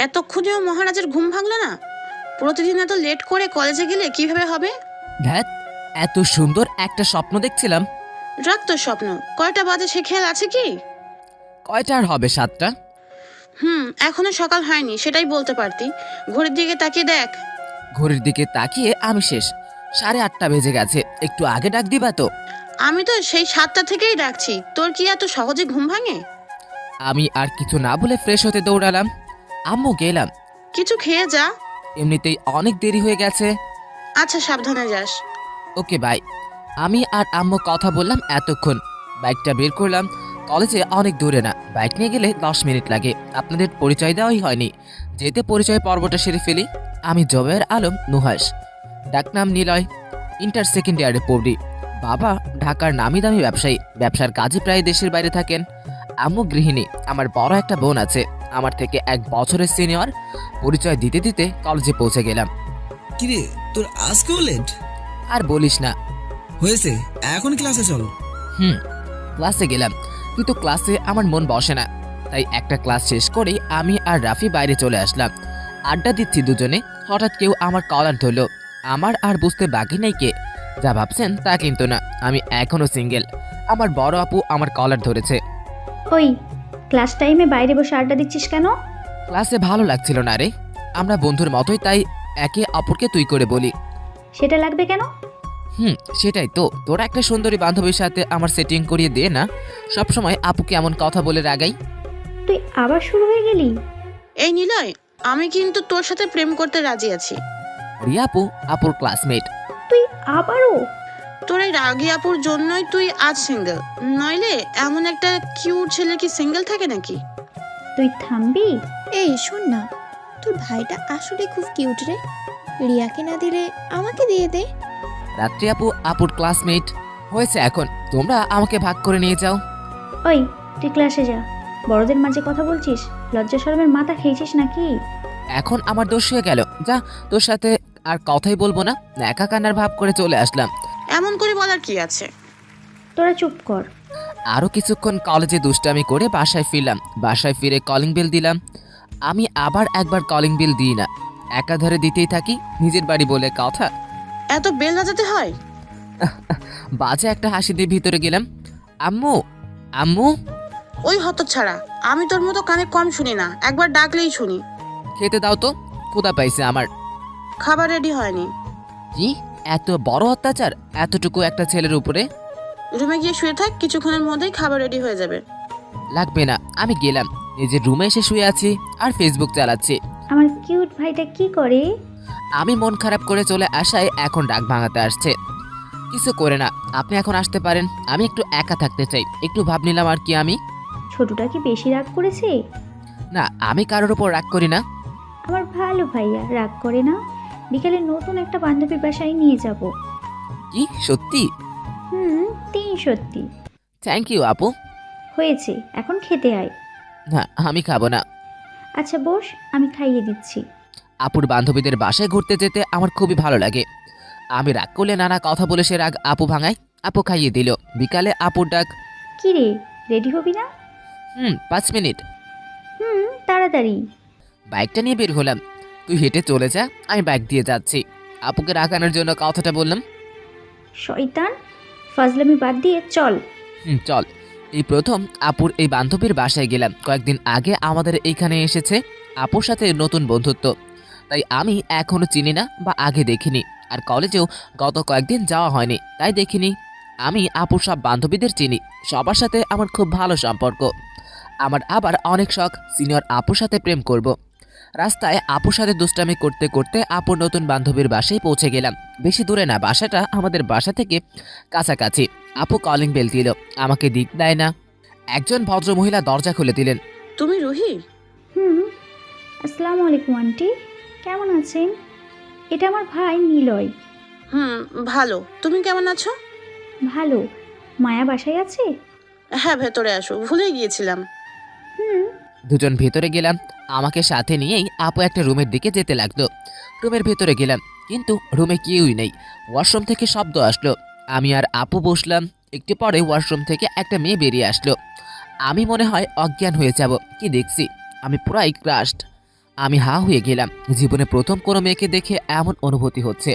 এতক্ষণেও মহারাজের ঘুম ভাঙলো না? প্রতিদিন এত লেট করে কলেজে গেলে কিভাবে হবে? ধ্যাত, এত সুন্দর একটা স্বপ্ন দেখছিলাম। রাখ তোর স্বপ্ন, কয়টা বাজে সে খেয়াল আছে কি? কয়টা আর হবে? 7টা। এখনো সকাল হয়নি, সেটাই বলতে পারতি। ঘড়ির দিকে তাকিয়ে দেখ। ঘড়ির দিকে তাকিয়ে আমি শেষ। 8:30 বেজে গেছে, একটু আগে ডাক দিবা তো? আমি তো সেই 7টা থেকেই ডাকছি, তোর কি এত সহজে ঘুম ভাঙে? আমি আর কিছু না বলে ফ্রেশ হতে দৌড়ালাম। আম্মু গেলাম, কিছু খেয়ে যা। এমনিতেই অনেক দেরি হয়ে গেছে। আচ্ছা, সাবধানে যাস। Okay bye. আমি আর আম্মু কথা বললাম এতক্ষণ। বাইকটা বের করলাম। কলেজে অনেক দূরে না, বাইক নিয়ে গেলে 10 মিনিট লাগে। আপনাদের পরিচয় দেওয়াই হয়নি, যেতে পরিচয় পর্বটা সেরে ফেলি। আমি জবের আলম নুহাস, ডাকনাম নিলয়। ইন্টার সেকেন্ড ইয়ারে পড়ি। বাবা ঢাকার নামি দামি ব্যবসায়ী, ব্যবসার কাজে প্রায় দেশের বাইরে থাকেন। আম্মু গৃহিণী। আমার বড় একটা বোন আছে, আমার থেকে 1 বছরের সিনিয়র। পরিচয় দিতে দিতে কলেজে পৌঁছে গেলাম। কিরে, তোর আজকেও লেট আর বলিস না। হয়েছে, এখন ক্লাসে চল। ক্লাসে গেলাম, কিন্তু ক্লাসে আমার মন বসে না। তাই একটা ক্লাস শেষ করেই আমি আর রাফি বাইরে চলে আসলাম। আড্ডা দিচ্ছি দুজনে, হঠাৎ কেউ আমার কলার ধরলো। আমার আর বুঝতে বাকি নেই কে। যা ভাবছেন তা কিন্তু না, আমি এখনো সিঙ্গেল। আমার বড় আপু আমার কলার ধরেছে। ওই, ক্লাস টাইমে বাইরে বসে আড্ডা দিচ্ছিস কেন? ক্লাসে ভালো লাগছিল না রে। আমরা বন্ধুর মতোই, তাই একে অপরকে তুই করে বলি। সেটা লাগবে কেন? সেটাই তো, তোরা একটা সুন্দরী বান্ধবীর সাথে আমার সেটিং করিয়ে দে না। সবসময় আপুকে এমন কথা বলে রাগাই। তুই আবার শুরু হয়ে গেলি? এই নিলয়, আমি কিন্তু তোর সাথে প্রেম করতে রাজি আছি। রিয়া আপু আপুর ক্লাসমেট। তুই আবারও? তোর এই রাগী আপুর জন্যই তুই আজ সিঙ্গেল, নইলে এমন একটা কিউট ছেলে কি সিঙ্গেল থাকে নাকি? তুই থামবি? এই শোন না, তোর ভাইটা আসলে খুব কিউট রে। রিয়াকে না দিলে আমাকে দিয়ে দে। রাত্রি আপু আপুর ক্লাসমেট। হয়েছে, এখন তোমরা আমাকে ভাগ করে নিয়ে যাও। ওই, তুই ক্লাসে যা। বড়দের মাঝে কথা বলছিস, লজ্জা শরমের মাথা খেয়েছিস নাকি? এখন আমার দোষ হয়ে গেল, যা, তোর সাথে আর কথাই বলবো না। একা কান্নার ভাব করে চলে আসলাম। এমন করে বলার কি আছে? তোরা চুপ কর। আরও কিছুক্ষণ কলেজে দুষ্টামি করে বাসায় ফিরলাম। বাসায় ফিরে কলিং বেল দিলাম। আমি আবার একবার কলিং বেল দিই না, একাধারে দিতেই থাকি। নিজের বাড়ি বলে কথা। এত বেল বাজাতে হয়? বাজে একটা হাসি দিয়ে ভিতরে গেলাম। আম্মু, আম্মু। ওই হতচ্ছাড়া, আমি তোর মতো কানে কম শুনি না, একবার ডাকলেই শুনি। খেতে দাও তো, ক্ষুধা পাইছে আমার। খাবার রেডি হয়নি। কি এত বড় অত্যাচার এতটুকু একটা ছেলের উপরে? রুমে গিয়ে শুয়ে থাক, কিছুক্ষণের মধ্যেই খাবার রেডি হয়ে যাবে। লাগবে না, আমি গেলাম। নিজের রুমে এসে শুয়ে আছি আর ফেসবুক চালাচ্ছি। আমার কিউট ভাইটা কি করে? আমি মন খারাপ করে চলে আসায় এখন ডাক ভাঙাতে আসছে। কিছু করে না, আপনি এখন আসতে পারেন। আমি একটু একা থাকতে চাই, একটু ভাব নিলাম আর কি। আমি ছোটটা কি বেশি রাগ করেছে? না, আমি কারোর উপর রাগ করি না। আমার ভালো ভাইয়া রাগ করে না। বিকালে নতুন একটা বান্ধবীর বাসায় নিয়ে যাব। কি সত্যি? তিন সত্যি। থ্যাংক ইউ আপু। হয়েছে, এখন খেতে আয়। না, আমি খাবো না। আচ্ছা বস, আমি খাইয়ে দিচ্ছি। আপুর বান্ধবীদের বাসায় ঘুরতে যেতে আমার খুবই ভালো লাগে। আমি রাগ করলে নানা কথা বলে সে রাগ আপু ভাঙায়। আপু খাইয়ে দিল। বিকালে আপুর ডাক। কি রে, রেডি হবি না? 5 মিনিট। তাড়াতাড়ি। বাইকটা নিয়ে বের হলাম। তুই হেঁটে চলে যা, আমি বাইক দিয়ে যাচ্ছি। আপুকে রাখানোর জন্য কথাটা বললাম। শয়তান, ফাজলামি বাদ দিয়ে চল। চল। এই প্রথম আপুর এই বান্ধবীর বাসায় গেলাম। কয়েকদিন আগে আমাদের এইখানে এসেছে। আপুর সাথে নতুন বন্ধুত্ব, তাই আমি এখনো চিনি না বা আগে দেখিনি। আর কলেজেও গত কয়েকদিন যাওয়া হয়নি, তাই দেখিনি। আমি আপুর সব বান্ধবীদের চিনি, সবার সাথে আমার খুব ভালো সম্পর্ক। আমার আবার অনেক শখ সিনিয়র আপুর সাথে প্রেম করব। রাস্তায় আপুর সাথে দুষ্টামি করতে করতে আপুর নতুন বান্ধবীর বাসায় পৌঁছে গেলাম। বেশি দূরে না, বাসাটা আমাদের বাসা থেকে কাছাকাছি। আপু কলিং বেল দিল, আমাকে দিক দেয় না। একজন ভদ্রমহিলা দরজা খুলে দিলেন। তুমি রুহি? আসসালামু আলাইকুম আন্টি, কেমন আছেন? এটা আমার ভাই নিলয়। ভালো, তুমি কেমন আছো? ভালো। মায়া বাসায় আছে? হ্যাঁ, ভেতরে আসো, ভুলে গিয়েছিলাম। দুজন ভেতরে গেলাম। আমাকে সাথে নিয়েই আপু একটা রুমের দিকে যেতে লাগলো। রুমের ভেতরে গেলাম, কিন্তু রুমে কেউই নেই। ওয়াশরুম থেকে শব্দ আসলো। আমি আর আপু বসলাম। একটু পরে ওয়াশরুম থেকে একটা মেয়ে বেরিয়ে আসলো। আমি মনে হয় অজ্ঞান হয়ে যাব। কি দেখছি, আমি পুরাই ক্রাশড। আমি হা হয়ে গেলাম। জীবনে প্রথম কোনো মেয়েকে দেখে এমন অনুভূতি হচ্ছে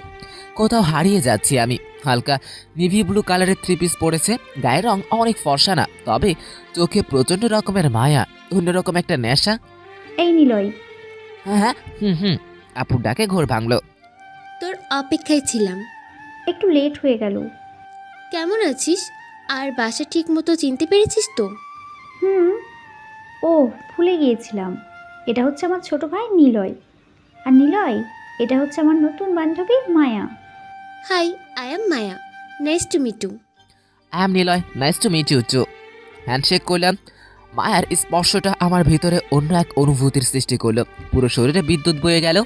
কোথাও হারিয়ে যাচ্ছি আমি। হালকা নেভি ব্লু কালারের থ্রি পিস পরেছে, গায়ের রং অনেক ফর্সা না, তবে চোখে প্রচণ্ড রকমের মায়া, অন্যরকম একটা নেশা। এই নিলয়, হ্যাঁ হ্যাঁ, হুম, আপুর ডাকে ঘোর ভাঙলো। তোর অপেক্ষায় ছিলাম। একটু লেট হয়ে গেল। কেমন আছিস? আর বাসা ঠিক মতো চিনতে পেরেছিস তো? হুম। ও, ভুলে গিয়েছিলাম। এটা হচ্ছে আমার ছোট ভাই নিলয়। আর নিলয়, এটা হচ্ছে আমার নতুন বান্ধবী Maya. Hi, I am Maya. Nice to meet you. I am Niloy, nice to meet you too. Handshake করলাম। মায়ার স্পর্শটা আমার ভিতরে অন্য এক অনুভূতির সৃষ্টি করলো। পুরো শরীরে বিদ্যুৎ বয়ে গেল।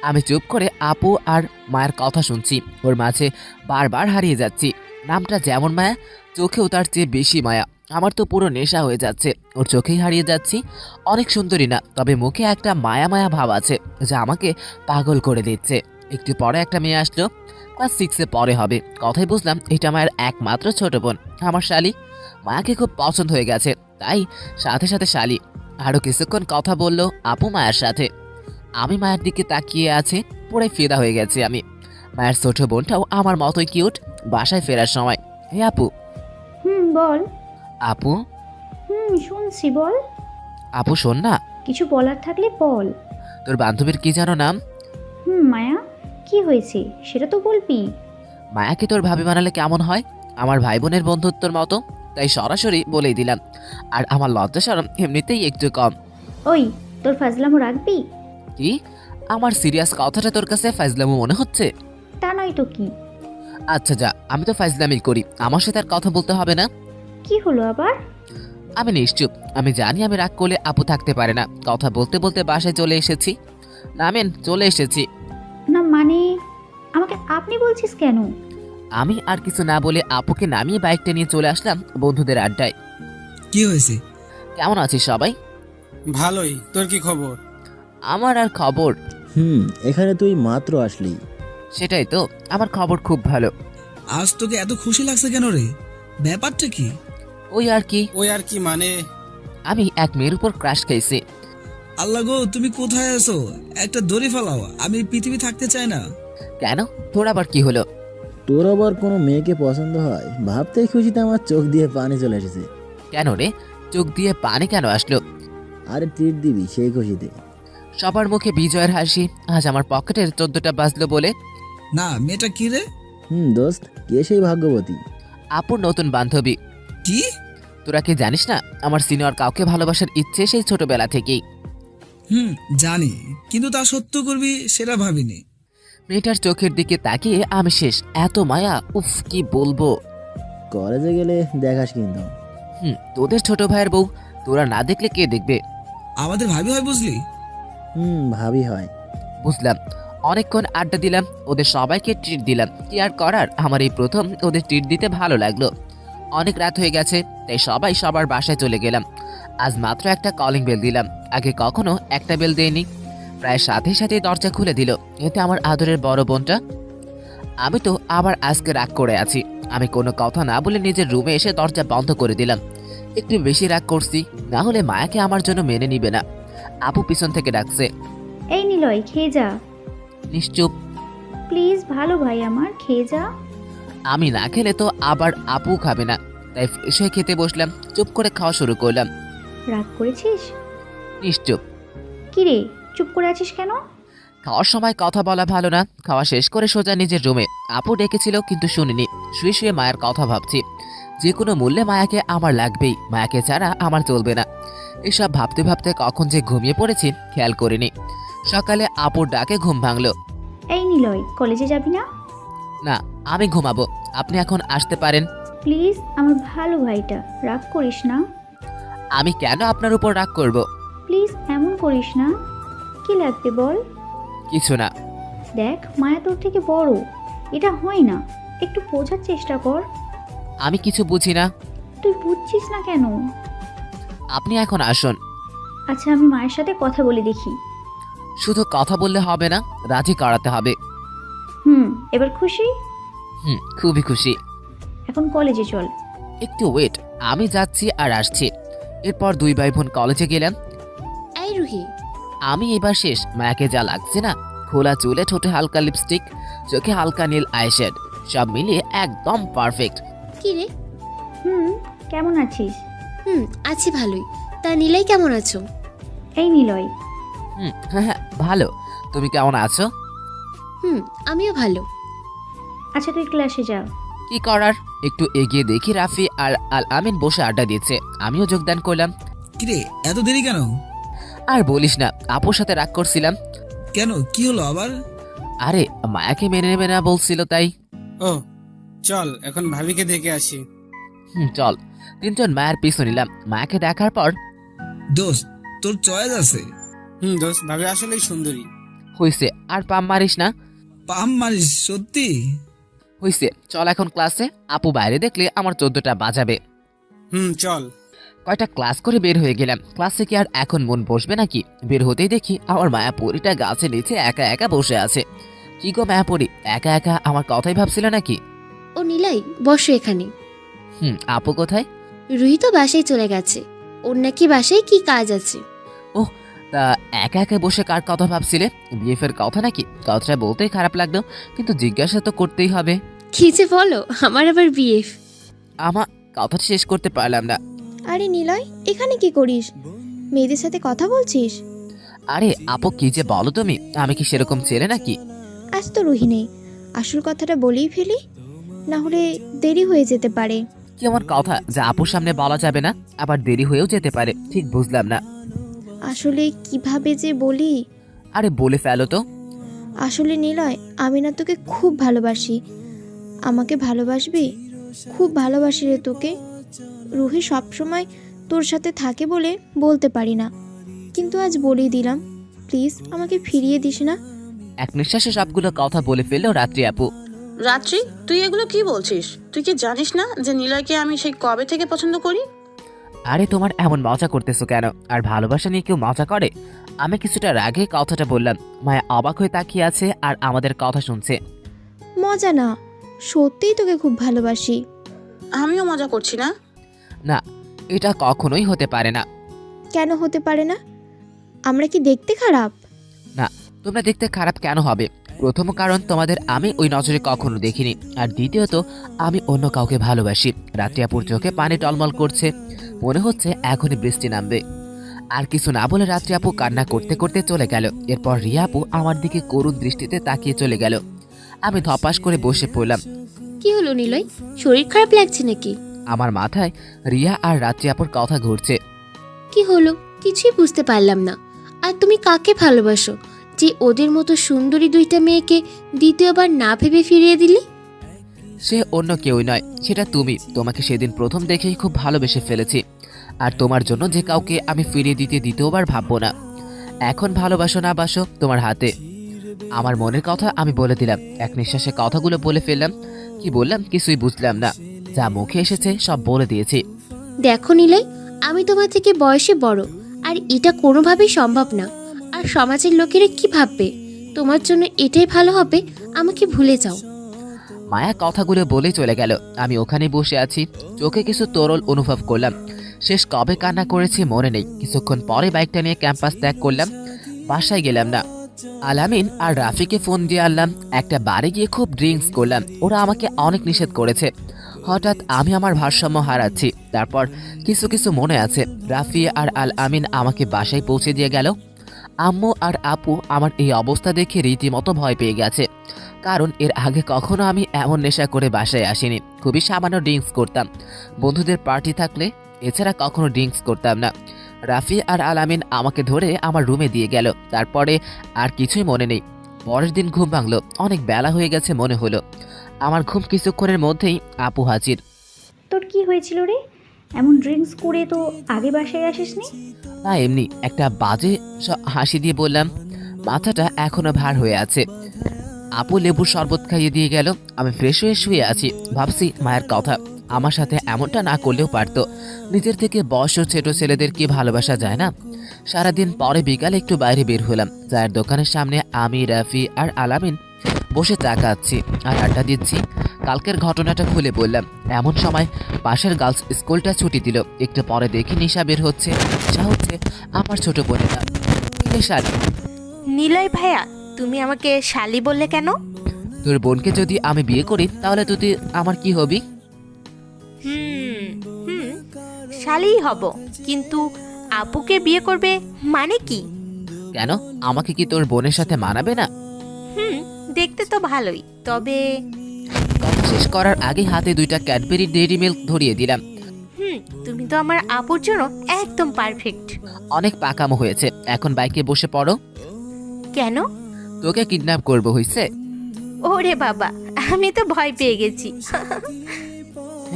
আমি চুপ করে আপু আর মায়ের কথা শুনছি। ওর মাঝে বারবার হারিয়ে যাচ্ছি। নামটা যেমন মায়া, চোখেও তার চেয়ে বেশি মায়া। আমার তো পুরো নেশা হয়ে যাচ্ছে। ওর চোখেই হারিয়ে যাচ্ছি। অনেক সুন্দরী না, তবে মুখে একটা মায়া মায়া ভাব আছে যা আমাকে পাগল করে দিচ্ছে। একটু পরে একটা মেয়ে আসলো, ক্লাস 6-এ পরে হবে। কথাই বুঝলাম এটা মায়ের একমাত্র ছোট বোন, আমার শালি। মায়াকে খুব পছন্দ হয়ে গেছে, তাই সাথে সাথে শালি। আরও কিছুক্ষণ কথা বললো আপু মায়ের সাথে। আমি মায়ের দিকে তাকিয়ে আছে, পুরো ফিদা হয়ে গেছি আমি। মায়ের ছোট বোনটাও আমার মতোই কিউট। বাসায় ফেরার সময়, হে আপু। বল। আপু, শুনছি, বল। আপু শোন না, কিছু বলার থাকলে বল। তোর বান্ধবীর কি যেন নাম? মায়া, কি হয়েছে সেটা তো বলবি। মায়াকে তোর ভাবি বানালে কেমন হয়? আমার ভাই বোনের বন্ধুত্বর মতো, তাই সরাসরি বলেই দিলাম। আর আমার লজ্জা শরম এমনিতেই একটু কম। ওই, তোর ফাজলামো রাখবি? কি? আমার সিরিয়াস কথাটা তোর কাছে ফাজলামো মনে হচ্ছে? তা নয় তো কি। আচ্ছা যা, আমি তো ফাজলামি করি, আমার সাথে আর কথা বলতে হবে না। কি হলো আবার? আমি নিশ্চুপ। আমি জানি আমি রাগ করলে আপু থাকতে পারে না। কথা বলতে বলতে বাসায় চলে এসেছি। নামেন, চলে এসেছি। না মানে, আমাকে আপনি বলছিস কেন? আমি আর কিছু না বলে আপুকে নামিয়ে বাইকটা নিয়ে চলে আসলাম বন্ধুদের আড্ডায়। কি হয়েছে? কেমন আছিস সবাই? ভালোই। তোর কি খবর? আমার আর খবর? এখানে তুই মাত্র আসলি। সেটাই তো, আমার খবর খুব ভালো। আজ তোকে এত খুশি লাগছে কেন রে? ব্যাপারটা কি? ওই আর কি, ওই আর কি মানে? আমি এক মেয়ের উপর ক্রাশ খেয়েছি। আল্লাহ গো, তুমি কোথায় আছো? একটা দড়ি ফেলাও, আমি পৃথিবী থাকতে চাই না। কেন, তোর আবার কি হলো? তোর আবার কোনো মেয়েকে পছন্দ হয়? ভাবতেই খুশিতে আমার চোখ দিয়ে পানি চলে এসেছে। কেন রে, চোখ দিয়ে পানি কেন আসলো? আরে ট্রিট দিবি সেই খুশিতে। সবার মুখে বিজয়ের হাসি। আজ আমার পকেটের 14টা বাজলো বলে। না, মেয়েটা কি রে? দোস্ত, কে সেই ভাগ্যবতী? আপুর নতুন বান্ধবী। কি? তোরা কি জানিস না, আমার সিনিয়র কাউকে ভালোবাসার ইচ্ছে সেই ছোটবেলা থেকেই। জানি, কিন্তু তা সত্য করবি সেটা ভাবিনি। মেয়েটার চোখের দিকে তাকিয়ে আমি শেষ। এত মায়া, উফ কি বলবো। কলেজে গেলে দেখাস কিন্তু। তোদের ছোট ভাইয়ের বউ, তোরা না দেখলে কে দেখবে? আমাদের ভাবি হয়, বুঝলি? ভাবি হয়। বুঝলাম। অনেকক্ষণ আড্ডা দিলাম, ওদের সবাইকে ট্রিট দিলাম। কি আর করার, আমার এই প্রথম ওদের ট্রিট দিতে ভালো লাগলো। অনেক রাত হয়ে গেছে, তাই সবাই সবার বাসায় চলে গেলাম। আজ মাত্র একটা কলিং বেল দিলাম, আগে কখনো একটা বেল দেয়নি। প্রায় সাথে সাথে দরজা খুলে দিল। এতে আমার আদরের বড় বোনটা। আমি তো আবার আজকে রাগ করে আছি। আমি কোনো কথা না বলে নিজের রুমে এসে দরজা বন্ধ করে দিলাম। একটু বেশি রাগ করছি, না হলে মায়াকে আমার জন্য মেনে নিবে না। আপু পিছন থেকে ডাকছে, এই নিলয়, খেয়ে যা নিশ্চুপ। প্লিজ, ভালো ভাই আমার, খেয়ে যা। আমি না খেলে তো আবার আপু খাবে না, তাই ফ্রেশ হয়ে খেতে বসলাম। চুপ করে খাওয়া শুরু করলাম। রাগ করেছিস? নিশ্চুপ। কি রে, চুপ করে আছিস কেন? খাওয়ার সময় কথা বলা ভালো না। খাওয়া শেষ করে সোজা নিজের রুমে। আপু ডেকেছিল কিন্তু শুনিনি। শুয়ে শুয়ে মায়ের কথা ভাবছি। যে কোনো মূল্যে মায়াকে আমার লাগবেই, মায়াকে ছাড়া আমার চলবে না। এসব ভাবতে ভাবতে কখন যে ঘুমিয়ে পড়েছি খেয়াল করিনি। সকালে আপুর ডাকে ঘুম ভাঙলো। এই নিলয়, কলেজে যাবি না? না, আমি ঘুমাবো, আপনি এখন আসতে পারেন। প্লিজ, আমার ভালো ভাইটা, রাগ করিস না। আমি কেন আপনার উপর রাগ করব? প্লিজ এমন করিস না। কি লাগবে বল? কিছু না। দেখ, মায়া তোর থেকে বড়, এটা হয় না। একটু বোঝার চেষ্টা কর। আমি কিছু বুঝি না। তুই বুঝছিস না কেন? আপনি এখন আসুন। আচ্ছা, আমি মায়ের সাথে কথা বলে দেখি। শুধু কথা বললে হবে না, রাজি করাতে হবে। এবার খুশি? খুবই খুশি। এখন কলেজে চল। একটু ওয়েট, আমি যাচ্ছি আর আসছি। এরপর দুই ভাই বোন কলেজে গেলাম। এই রুহি, আমি এবার শেষ। মায়াকে যা লাগছে না, খোলা চুলে, ঠোঁটে হালকা লিপস্টিক, চোখে হালকা নীল আইশ্যাড, সব মিলিয়ে একদম পারফেক্ট। কি রে? কেমন আছিস? আছি ভালোই। তা নীলাই কেমন আছো? এই নিলয়, হ্যাঁ, ভালো। তুমি কেমন আছো? আমিও ভালো। আচ্ছা তুই ক্লাসে যা। কি করার, একটু এগিয়ে দেখি রাফি আর আল আমিন বসে আড্ডা দিচ্ছে, আমিও যোগদান করলাম। কিরে এত দেরি কেন? আর বলিস না, আপুর সাথে রাগ করছিলাম। কেন, কি হলো আবার? আরে মায়াকে মেনে নেবে না বলছিল, তাই। ও চল এখন ভাবিকে দেখে আসি। চল। তিনজন মায়ের পিছু নিলাম। মায়াকে দেখার পর, দোস্ত তোর চয়েস আছে। দোস্ত, ভাবি আসলেই সুন্দরী। হইছে, আর পাম মারিস না। পাম মারিস সত্যি? হইছে, চল এখন ক্লাসে। আপু বাইরে দেখলে আমার 14টা বাজাবে। চল। কয়টা ক্লাস করে বের হয়ে গেলাম। ক্লাসে কি আর এখন মন বসবে নাকি? বের হতেই দেখি আমার মায়াপুরীটা গাছের নিচে একা একা বসে আছে। কি গো মায়াপুরী, একা একা আমার কথাই ভাবছিল নাকি? ও নীলাই, বসো এখানে। আপু কোথায়? রুহি তো বাসায় চলে গেছে। ওর নাকি বাসায় কি কাজ আছে। তা একা একা বসে কার কথা ভাবছিলে? বিএফের কথা নাকি? কথাটা বলতেই খারাপ লাগলো, কিন্তু জিজ্ঞাসা তো করতেই হবে। কি যে বলো, আমার আবার বিএফ? আমার কথাটা শেষ করতে পারলাম না। আরে নিলয়, এখানে কি করিস? মেয়েদের সাথে কথা বলছিস? আরে আপু, কি যে বলো তুমি, আমি কি সেরকম ছেলে নাকি? আজ তো রুহি নেই, আসল কথাটা বলেই ফেলি, না হলে দেরি হয়ে যেতে পারে। কি এমন কথা যা আপুর সামনে বলা যাবে না, আবার দেরি হয়েও যেতে পারে? ঠিক বুঝলাম না। আসলে কিভাবে যে বলি। আরে বলে ফেলো তো। আসলে নিলয়, আমি না তোকে খুব ভালোবাসি। আমাকে ভালোবাসবি? খুব ভালোবাসি রে তোকে। রুহি সবসময় তোর সাথে থাকে বলে বলতে পারি না, কিন্তু আজ বলেই দিলাম। প্লিজ আমাকে ফিরিয়ে দিস না। এক নিঃশ্বাসে সবগুলো কথা বলে ফেললো রাত্রি আপু। রাত্রি, তুই এগুলো কি বলছিস? তুই কি জানিস না যে নিলয়কে আমি সেই কবে থেকে পছন্দ করি? আরে তোমার এমন মজা করতেছো কেন? আর ভালোবাসা নিয়ে কেউ মজা করে? আমি কিছুটা রাগে কথাটা বললাম। মায়া অবাক হয়ে তাকিয়ে আছে আর আমাদের কথা শুনছে। মজা না, সত্যিই তোকে খুব ভালোবাসি। আমিও মজা করছি না। না, এটা কখনোই হতে পারে না। কেন হতে পারে না? আমরা কি দেখতে খারাপ? না, তোমরা দেখতে খারাপ কেন হবে? প্রথম কারণ, তোমাদের আমি ওই নজরে কখনো দেখিনি, আর দ্বিতীয়ত আমি অন্য কাউকে ভালোবাসি। রাত্রি আপুর চোখে পানি টলমল করছে, মনে হচ্ছে এখনই বৃষ্টি নামবে। আর কিছু না বলে রাত্রি আপু কান্না করতে করতে চলে গেল। এরপর রিয়া আপু আমার দিকে করুণ দৃষ্টিতে তাকিয়ে চলে গেল। আমি ধপাস করে বসে পড়লাম। কি হলো নিলয়, শরীর খারাপ লাগছে নাকি? আমার মাথায় রিয়া আর রাত্রি আপুর কথা ঘুরছে। কি হলো কিছুই বুঝতে পারলাম না। আর তুমি কাকে ভালোবাসো যে ওদের মতো সুন্দরী দুইটা মেয়েকে দ্বিতীয়বার না ভেবে ফিরিয়ে দিলি? সে অন্য কেউই নয়, সেটা তুমি। তোমাকে সেদিন প্রথম দেখেই খুব ভালোবেসে ফেলেছি, আর তোমার জন্য যে কাউকে আমি ফিরিয়ে দিতে দ্বিতীয়বার ভাববো না। এখন ভালোবাসো না বাসো তোমার হাতে। আমার মনের কথা আমি বলে দিলাম। এক নিঃশ্বাসে কথাগুলো বলে ফেললাম। কি বললাম কিছুই বুঝলাম না, যা মুখে এসেছে সব বলে দিয়েছি। দেখো নিলয়, আমি তোমার থেকে বয়সে বড়, আর এটা কোনোভাবেই সম্ভব না। আর সমাজের লোকেরা কি ভাববে? তোমার জন্য এটাই ভালো হবে, আমাকে ভুলে যাও। মায়া কথাগুলো বলে চলে গেল। আমি ওখানে বসে আছি, চোখে কিছু তরল অনুভব করলাম। শেষ কবে কান্না করেছি মনে নেই। কিছুক্ষণ পরে বাইকটা নিয়ে ক্যাম্পাস ত্যাগ করলাম, বাসায় গেলাম না। আলামিন আর রাফিকে ফোন দিয়ে আনলাম। একটা বারে গিয়ে খুব ড্রিঙ্কস করলাম, ওরা আমাকে অনেক নিষেধ করেছে। হঠাৎ আমি আমার ভারসাম্য হারাচ্ছি। তারপর কিছু কিছু মনে আছে, রাফি আর আল আমিন আমাকে বাসায় পৌঁছে দিয়ে গেল। আম্মু আর আপু আমার এই অবস্থা দেখে রীতিমতো ভয় পেয়ে গেছে, কারণ এর আগে কখনো আমি এমন নেশা করে বাসায় আসিনি। খুবই সামান্য ড্রিঙ্কস করতাম, বন্ধুদের পার্টি থাকলে, এছাড়া কখনো ড্রিঙ্কস করতাম না। রাফি আর আলামিন আমাকে ধরে আমার রুমে দিয়ে গেল। তারপরে আর কিছুই মনে নেই। পরের দিন ঘুম ভাঙলো, অনেক বেলা হয়ে গেছে মনে হলো। আমার ঘুম কিছুক্ষণের মধ্যেই আপু হাজির। তোর কি হয়েছিল রে? এমন ড্রিঙ্কস করে তো আগে বাসায় আসিসনি? না, এমনি একটা বাজে হাসি দিয়ে বললাম। মাথাটা এখনো ভার হয়ে আছে। আপু লেবুর শরবত খাইয়ে দিয়ে গেল। আমি ফ্রেশ হয়ে শুয়ে আছি, ভাবছি মায়ের কথা। আমার সাথে এমনটা না করলেও পারতো। নিজের থেকে বয়স ও ছোট ছেলেদের কি ভালোবাসা যায় না? সারাদিন পরে বিকালে একটু বাইরে বের হলাম। চায়ের দোকানের সামনে আমি, রাফি আর আলামিন বসে চা খাচ্ছি আর আড্ডা দিচ্ছি। কালকের ঘটনাটা খুলে বললাম। এমন সময় পাশের গার্লস স্কুলটা ছুটি দিল। একটু পরে দেখি নিশা বের হচ্ছে। যা হচ্ছে আমার ছোট বোনেরা। কে শালি? নিলয় ভাইয়া, তুমি আমাকে শালি বললে কেন? তোর বোনকে যদি আমি বিয়ে করি তাহলে তুই আমার কি হবি? হুম হুম শালিই হব, কিন্তু আপুকে বিয়ে করবে মানে কি? কেন, আমাকে কি তোর বোনের সাথে মানাবে না? হুম, দেখতে তো ভালোই, তবে কথা শেষ করার আগে হাতে 2টা ক্যাডবেরি ডেইরি মিল্ক ধরিয়ে দিলাম। তুমি তো আমার আপুর জন্য একদম পারফেক্ট। অনেক পাকামো হয়েছে, এখন বাইকে বসে পড়ো। কেন? তোকে কিডন্যাপ করব হইছে। ওরে বাবা, আমি তো ভয় পেয়ে গেছি।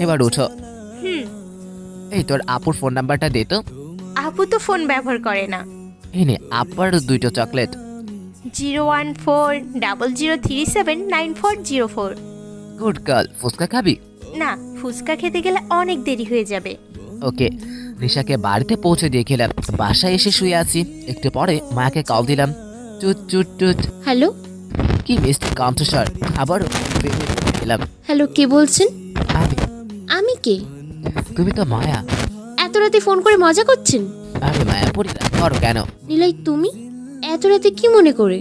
এবার উঠো। হুম। এই তোর আপুর ফোন নাম্বারটা দে তো। আপু তো ফোন ব্যবহার করে না। এনে আপার 2টো চকলেট। 01400379404। Good girl. ফুচকা খাবি? না, ফুচকা খেতে গেলে অনেক দেরি হয়ে যাবে। ওকে। নিশাকে বাড়িতে পৌঁছে দিয়ে খেলাম, বাসায় এসে শুয়ে আছি। একটু পরে মাকে কল দিলাম। চুট চুট টুট। হ্যালো কি মিষ্টি কণ্ঠস্বর। আবার গেলাম। হ্যালো, কে বলছেন? আমি। আমি কে? তুমি তো মায়া। এত রাতে ফোন করে মজা করছেন? আরে মায়া, পরিরা করো কেন? নিলয়, তুমি এত রাতে কি মনে করে?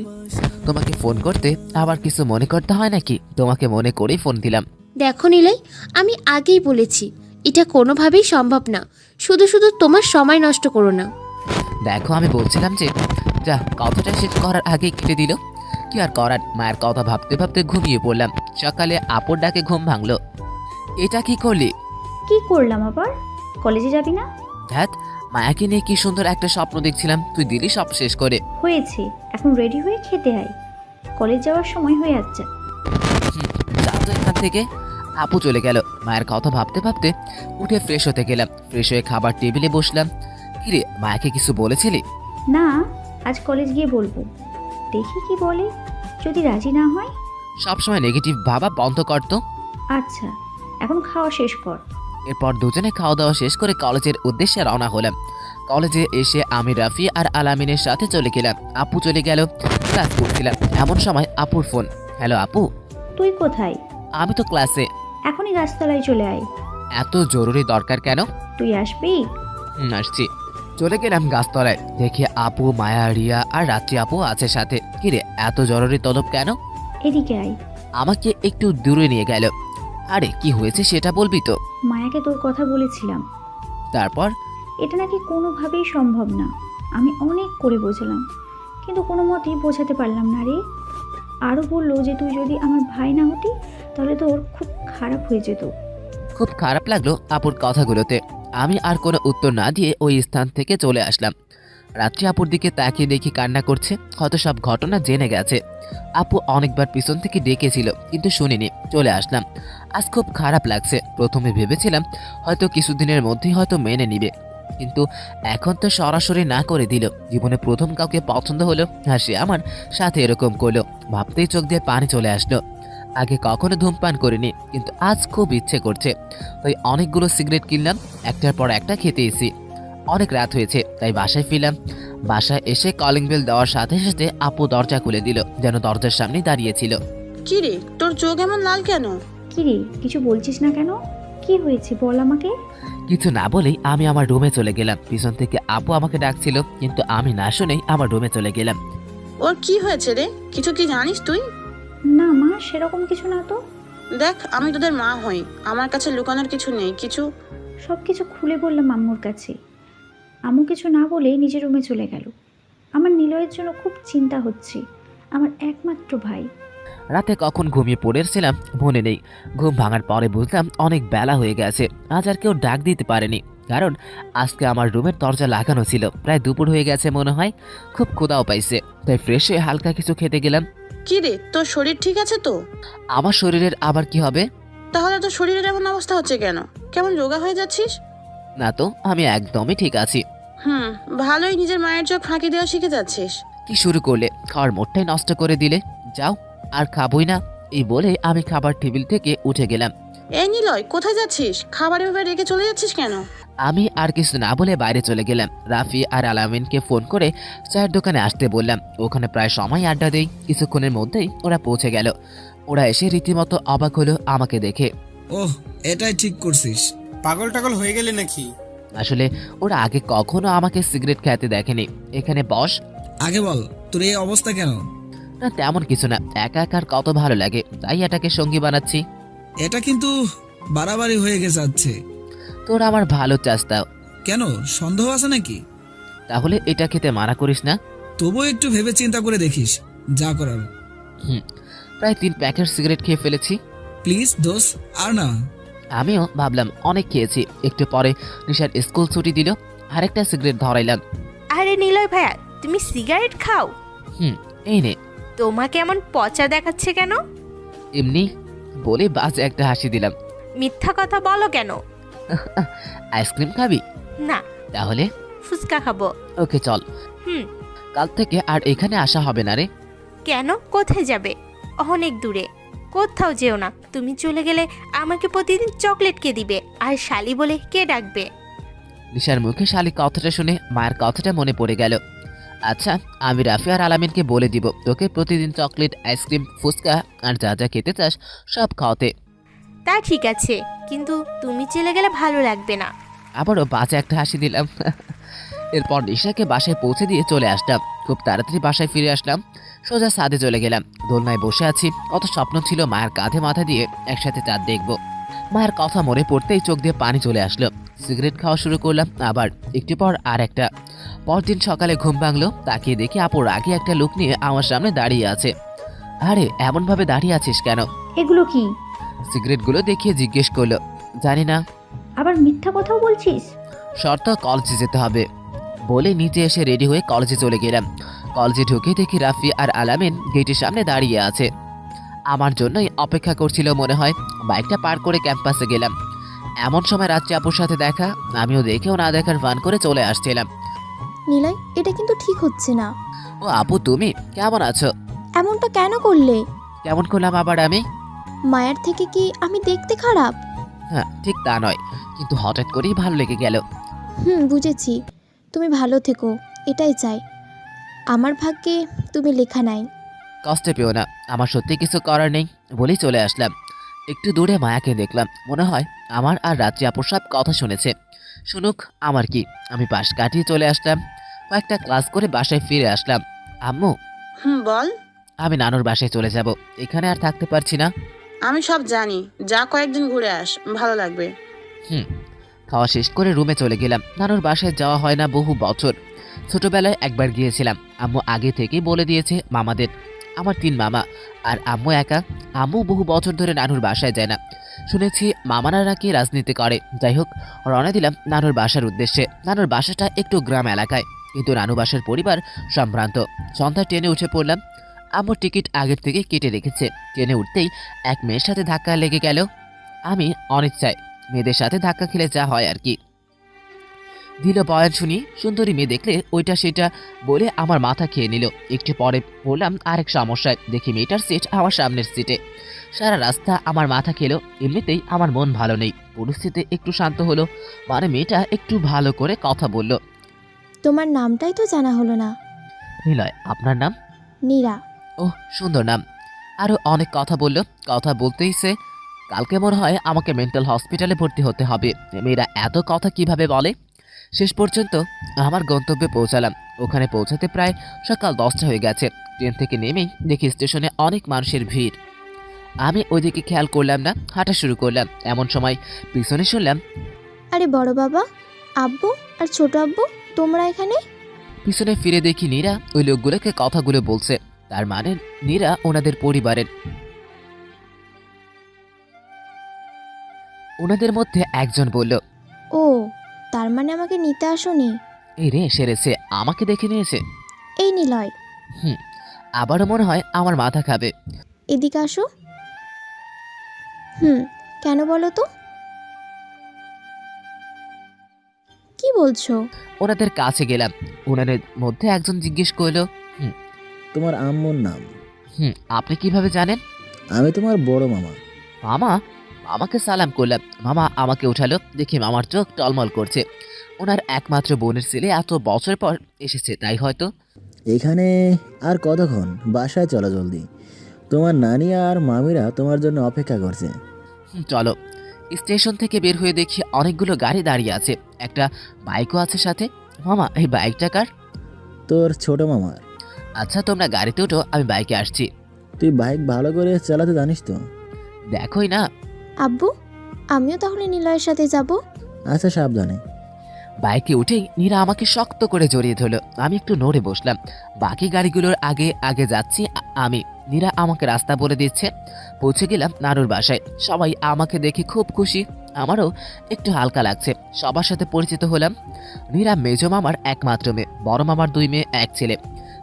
তোমাকে ফোন করতে আবার কিছু মনে করতে হয় নাকি? তোমাকে মনে করেই ফোন দিলাম। দেখো নিলয়, আমি আগেই বলেছি এটা কোনোভাবেই সম্ভব না। শুধু শুধু তোমার সময় নষ্ট করো না। দেখো, আমি বলছিলাম যে যা, কথাটা শেষ করার আগে কেটে দিল। কি আর করার, মায়ের কথা ভাবতে ভাবতে ঘুমিয়ে পড়লাম। সকালে আপুর ডাকে ঘুম ভাঙলো। এটা কি করলি? কি করলাম আবার? কলেজে যাবি না? ধ্যাত, মায়াকে নিয়ে কি সুন্দর একটা স্বপ্ন দেখছিলাম, তুই দিলি সব শেষ করে। হয়েছে, এখন রেডি হয়ে খেতে আয়, কলেজ যাওয়ার সময় হয়ে যাচ্ছে। যাও তো এখান থেকে। আপু চলে গেল। মায়ের কথা ভাবতে ভাবতে উঠে ফ্রেশ হতে গেলাম। ফ্রেশ হয়ে খাবার টেবিলে বসলাম। কিরে, মায়াকে কিছু বলেছিলি? না, আজ কলেজ গিয়ে বলবো, দেখি কি বলে। যদি রাজি না হয়? সবসময় নেগেটিভ ভাবা বন্ধ করতো। আচ্ছা, এখন খাওয়া শেষ কর। এরপর দুজনে খাওয়া দাওয়া শেষ করে কলেজের উদ্দেশ্যে রওনা হলাম। কলেজে এসে আমি রাফি আর আলামিনের সাথে চলে গেলাম। আপু চলে গেল। ক্লাস করছিলাম, এমন সময় আপুর ফোন। হ্যালো আপু। তুই কোথায়? আমি তো ক্লাসে। এখনই গাছতলায় চলে আয়। এত জরুরি দরকার কেন? তুই আসবি? আসছি। চলে গেলাম গাছতলায়। দেখি আপু, মায়া, রিয়া আর রাত্রি আপু আছে সাথে। কিরে, এত জরুরি তলব কেন? এদিকে আয়। আমাকে একটু দূরে নিয়ে গেল। আরে কি হয়েছে সেটা বলবি তো? মায়াকে তোর কথা বলেছিলাম, তারপর? এটা নাকি কোনোভাবেই সম্ভব না। আমি অনেক করে বোঝালাম, কিন্তু কোনো মতেই বোঝাতে পারলাম না রে। আরও বললো যে তুই যদি আমার ভাই না হতি তাহলে তোর খুব খারাপ হয়ে যেত। খুব খারাপ লাগলো আপুর কথাগুলোতে। আমি আর কোনো উত্তর না দিয়ে ওই স্থান থেকে চলে আসলাম। রাত্রি আপুর দিকে তাকিয়ে দেখি কান্না করছে, হয়তো সব ঘটনা জেনে গেছে। আপু অনেকবার পিছন থেকে ডেকেছিল কিন্তু শুনিনি, চলে আসলাম। আজ খুব খারাপ লাগছে। প্রথমে ভেবেছিলাম হয়তো কিছুদিনের মধ্যেই হয়তো মেনে নিবে, কিন্তু এখন তো সরাসরি না করে দিল। জীবনে প্রথম কাউকে পছন্দ হলো আর সে আমার সাথে এরকম করলো। ভাবতেই চোখ দিয়ে পানি চলে আসলো। আগে কখনো ধূমপান করিনি, কিন্তু আজ খুব ইচ্ছে করছে। তাই অনেকগুলো সিগারেট কিনলাম, একটার পর একটা খেতেইছি। অনেক রাত হয়েছে তাই বাসায় ফিরলাম। বাসায় এসে কলিং বেল দেওয়ার সাথে সাথে আপু দরজা খুলে দিল, যেন দরজার সামনে দাঁড়িয়েছিল। কি রে, তোর চোখ এমন লাল কেন? কি রে, কিছু বলছিস না কেন? কি হয়েছে বল আমাকে। কিছু না বলেই আমি আমার রুমে চলে গেলাম। পিছন থেকে আপু আমাকে ডাকছিল, কিন্তু আমি না শুনেই আমার রুমে চলে গেলাম। ওর কি হয়েছে রে? কিছু কি জানিস তুই? না মা, সেরকম কিছু না তো। দেখ, আমি তোদের মা হই, আমার কাছে লুকানোর কিছু নেই। সব কিছু খুলে বললাম আম্মুর কাছে। আম্মু কিছু না বলে নিজের রুমে চলে গেল। আমার নিলয়ের জন্য খুব চিন্তা হচ্ছে, আমার একমাত্র ভাই। রাতে কখন ঘুমিয়ে পড়েছিলাম মনে নেই। ঘুম ভাঙার পরে বুঝলাম অনেক বেলা হয়ে গেছে। আজ আর কেউ ডাক দিতে পারেনি, কারণ আজকে আমার রুমের দরজা লাগানো ছিল। প্রায় দুপুর হয়ে গেছে মনে হয়। খুব ক্ষুধাও পাইছে, তাই ফ্রেশ হয়ে হালকা কিছু খেতে গেলাম। কি রে, তোর শরীর ঠিক আছে তো? আমার শরীরের আবার কি হবে? তাহলে তোর শরীরের এমন অবস্থা হচ্ছে কেন? কেমন রোগা হয়ে যাচ্ছিস? না তো, আমি একদমই ঠিক আছি। ভালোই নিজের মায়ের চোখ ফাঁকি দেওয়া শিখে যাচ্ছিস। কি শুরু করলে? খাওয়ার মোটটাই নষ্ট করে দিলে। যাও, আর খাবই না। এই বলে আমি খাবার টেবিল থেকে উঠে গেলাম। এই নিলয়, কোথায় যাচ্ছিস? খাবার এভাবে রেখে চলে যাচ্ছিস কেন? আমি আর কিছু না বলে বাইরে চলে গেলাম। রাফি আর আলামিনকে ফোন করে চায়ের দোকানে আসতে বললাম। ওখানে প্রায় সময় আড্ডা দেই। কিছুক্ষণের মধ্যেই ওরা পৌঁছে গেল। ওরা এসে রীতিমতো অবাক হলো আমাকে দেখে। ওহ, এটাই ঠিক করছিস। পাগল টাগল হয়ে গেলে নাকি? আসলে ওরা আগে কখনো আমাকে সিগারেট খেতে দেখেনি। এখানে বস, আগে বল, তোর এই অবস্থা কেন? না তেমন কিছু না, একা একা আর কত ভালো লাগে, তাই এটাকে সঙ্গী বানাচ্ছি। এটা কিন্তু বাড়াবাড়ি হয়ে গেছে যাচ্ছে। তোর আমার ভালো চাস তাও, কেন, সন্দেহ আছে নাকি? তাহলে এটা খেতে মানা করিস না। তবুও একটু ভেবে চিন্তা করে দেখিস, যা করার। প্রায় 3 প্যাকেট সিগারেট খেয়ে ফেলেছি। প্লিজ দোষ, আর না। আমিও ভাবলাম অনেক খেয়েছি, একটু পরে নিশার স্কুল ছুটি দিল, আরেকটা সিগারেট ধরাইলাম। আরে নিলয় ভাইয়া, তুমি সিগারেট খাও? এই নে। তোমাকে এমন পচা দেখাচ্ছে কেন? এমনি বলে বাজে একটা হাসি দিলাম। মিথ্যা কথা বলো কেন? আইসক্রিম খাবি? না, তাহলে ফুচকা খাবো। ওকে চল। হুম। কাল থেকে আর এখানে আসা হবে না রে। কেন, কোথায় যাবে? অনেক দূরে। কোথাও যেও না, তুমি চলে গেলে আমাকে প্রতিদিন চকলেট কে দিবে, আর শালি বলে কে ডাকবে? নিশার মুখে শালি কথাটা শুনে মায়ের কথাটা মনে পড়ে গেল। আচ্ছা, আমি রাফি আর আলামিনকে বলে দিব তোকে প্রতিদিন চকলেট, আইসক্রিম, ফুচকা আর যা যা খেতে চাস সব খাওয়াতে। তা ঠিক আছে, কিন্তু তুমি চলে গেলে ভালো লাগবে না। আবারও বাজে একটা হাসি দিলাম। এরপর নিশাকে বাসায় পৌঁছে দিয়ে চলে আসলাম। খুব তাড়াতাড়ি বাসায় ফিরে আসলাম, সোজা ছাদে চলে গেলাম। দোলনায় বসে আছি, কত স্বপ্ন ছিল মায়ের কাঁধে মাথা দিয়ে একসাথে চাঁদ দেখব। মায়ের কথা মনে পড়তেই চোখ দিয়ে পানি চলে আসলো। সিগারেট খাওয়া শুরু করলাম আবার, একটু পর আর একটা। পরদিন সকালে ঘুম ভাঙলো, তাকিয়ে দেখি আপুর আগে একটা লোক নিয়ে আমার সামনে দাঁড়িয়ে আছে। আরে এমনভাবে দাঁড়িয়ে আছিস কেন? এগুলো কি? সিগারেটগুলো দেখিয়ে জিজ্ঞেস করলো। জানি না। আবার মিথ্যা কথাও বলছিস? শর্ত কলেজে যেতে হবে বলে নিচে এসে রেডি হয়ে কলেজে চলে গেলাম। কলেজে ঢুকে দেখি রাফি আর আলামিন গেটের সামনে দাঁড়িয়ে আছে, আমার জন্যই অপেক্ষা করছিল মনে হয়। বাইকটা পার করে ক্যাম্পাসে গেলাম। এমন সময় রাত্রি আপুর সাথে দেখা, আমিও দেখেও না দেখার ভান করে চলে আসছিলাম। নিলয়, এটা কিন্তু ঠিক হচ্ছে না। ও আপু, তুমি কেমন আছো? এমনটা কেন করলে? কেমন করলাম আবার আমি? মায়ের থেকে কি আমি দেখতে খারাপ? হ্যাঁ, ঠিক তা নয়, কিন্তু হঠাৎ করেই ভালো লেগে গেল। বুঝেছি, তুমি ভালো থেকো, এটাই চাই। আমার ভাগ্যে তুমি লেখা নাই। কষ্ট পেও না, আমার সত্যি কিছু করার নেই বলেই চলে আসলাম। একটু দূরে মায়াকে দেখলাম, মনে হয় আমার আর রাত্রি আপুর সব কথা শুনেছে। শুনুক, আমার কি। আমি পাশ কাটিয়ে চলে আসলাম, কয়েকটা ক্লাস করে বাসায় ফিরে আসলাম। আম্মু, বল। আমি নানুর বাসায় চলে যাব, এখানে আর থাকতে পারছি না। আমি সব জানি, যা কয়েকদিন ঘুরে আস, ভালো লাগবে। খাওয়া শেষ করে রুমে চলে গেলাম। নানুর বাসায় যাওয়া হয় না বহু বছর, ছোটবেলায় একবার গিয়েছিলাম। আম্মু আগে থেকেই বলে দিয়েছে মামাদের, আমার 3 মামা আর আম্মু একা। আম্মু বহু বছর ধরে নানুর বাসায় যায় না, শুনেছি মামারা নাকি রাজনীতি করে। যাই হোক, রওনা দিলাম নানুর বাসার উদ্দেশ্যে। নানুর বাসাটা একটু গ্রাম এলাকায়, কিন্তু নানু বাসার পরিবার সম্ভ্রান্ত। সন্ধ্যা ট্রেনে উঠে পড়লাম। আম্মুর টিকিট আগের থেকে কেটে রেখেছে। ট্রেনে উঠতেই এক মেয়ের সাথে ধাক্কা লেগে গেল। আমি অনিচ্ছায়, মেয়েদের সাথে ধাক্কা খেলে যা হয় আর কি। দিল বয়ান শুনি, সুন্দরী মেয়ে দেখলে ওইটা সেটা বলে আমার মাথা খেয়ে নিল। একটু পরে বললাম আরেক সমস্যায়, দেখি মেয়েটার সিট আমার সামনের সিটে। সারা রাস্তা আমার মাথা খেলো। এমনিতেই আমার মন ভালো নেই, পরিস্থিতি একটু শান্ত হলো, মানে মেয়েটা একটু ভালো করে কথা বলল। তোমার নামটাই তো জানা হলো না। নিলয়, আপনার নাম? নীরা। ওহ, সুন্দর নাম। আরও অনেক কথা বলল। কথা বলতেই সে, কালকে মনে হয় আমাকে মেন্টাল হসপিটালে ভর্তি হতে হবে। মেয়েরা এত কথা কিভাবে বলে? শেষ পর্যন্ত আমার গন্তব্যে পৌঁছালাম। ওখানে পৌঁছাতে প্রায় সকাল 10টা হয়ে গেছে। ট্রেন থেকে নেমেই দেখি স্টেশনে অনেক মানুষের ভিড়। আমি ওইদিকে খেয়াল করলাম না, হাঁটা শুরু করলাম। এমন সময় পিছনে শুনলাম, আরে বড় বাবা, আব্বু আর ছোট আব্বু, তোমরা এখানে? পিছনে ফিরে দেখি নীরা ওই লোকগুলোকে কথাগুলো বলছে। তার মানে নীরা ওনাদের পরিবারের। ওনাদের মধ্যে একজন বলল, ও, তার মানে আমাকে নিতে আসোনি? এই রে, সেরেছে, আমাকে দেখে নিয়েছে। এই নিলয়, আবারও মনে হয় আমার মাথা খাবে। এদিকে আসো। কেন বলো তো? কি বলছো? ওনাদের কাছে গেলাম। ওনাদের মধ্যে একজন জিজ্ঞেস করলো, তোমার আম্মুর নাম? আপনি কিভাবে জানেন? আমি তোমার বড় মামা। মামা? মামাকে সালাম করলাম। মামা আমাকে উঠালো, দেখি মামার চোখ টলমল করছে। ওনার একমাত্র বোনের ছেলে এত বছর পর এসেছে, তাই হয়তো। এখানে আর কতক্ষণ? বাসায় চলো জলদি, তোমার নানি আর মামিরা তোমার জন্য অপেক্ষা করছে। চলো। স্টেশন থেকে বের হয়ে দেখি অনেকগুলো গাড়ি দাঁড়িয়ে আছে, একটা বাইকও আছে সাথে। মামা, এই বাইকটা কার? তোর ছোট মামার। আচ্ছা তোমরা গাড়িতে ওঠো, আমি বাইকে আসছি। তুই বাইক ভালো করে চালাতে জানিস তো? দেখোই না। আব্বু, আমিও তাহলে নিলয়ের সাথে যাব। আচ্ছা, সাবধানে। বাইকে উঠেই নীরা আমাকে শক্ত করে জড়িয়ে ধরলো। আমি একটু নড়ে বসলাম। বাকি গাড়িগুলোর আগে আগে যাচ্ছি আমি। নীরা আমাকে রাস্তা বলে দিচ্ছে। পৌঁছে গেলাম নানুর বাসায়। সবাই আমাকে দেখে খুব খুশি, আমারও একটু হালকা লাগছে। সবার সাথে পরিচিত হলাম। নীরা মেজো মামার একমাত্র মেয়ে, বড় মামার 2 মেয়ে 1 ছেলে।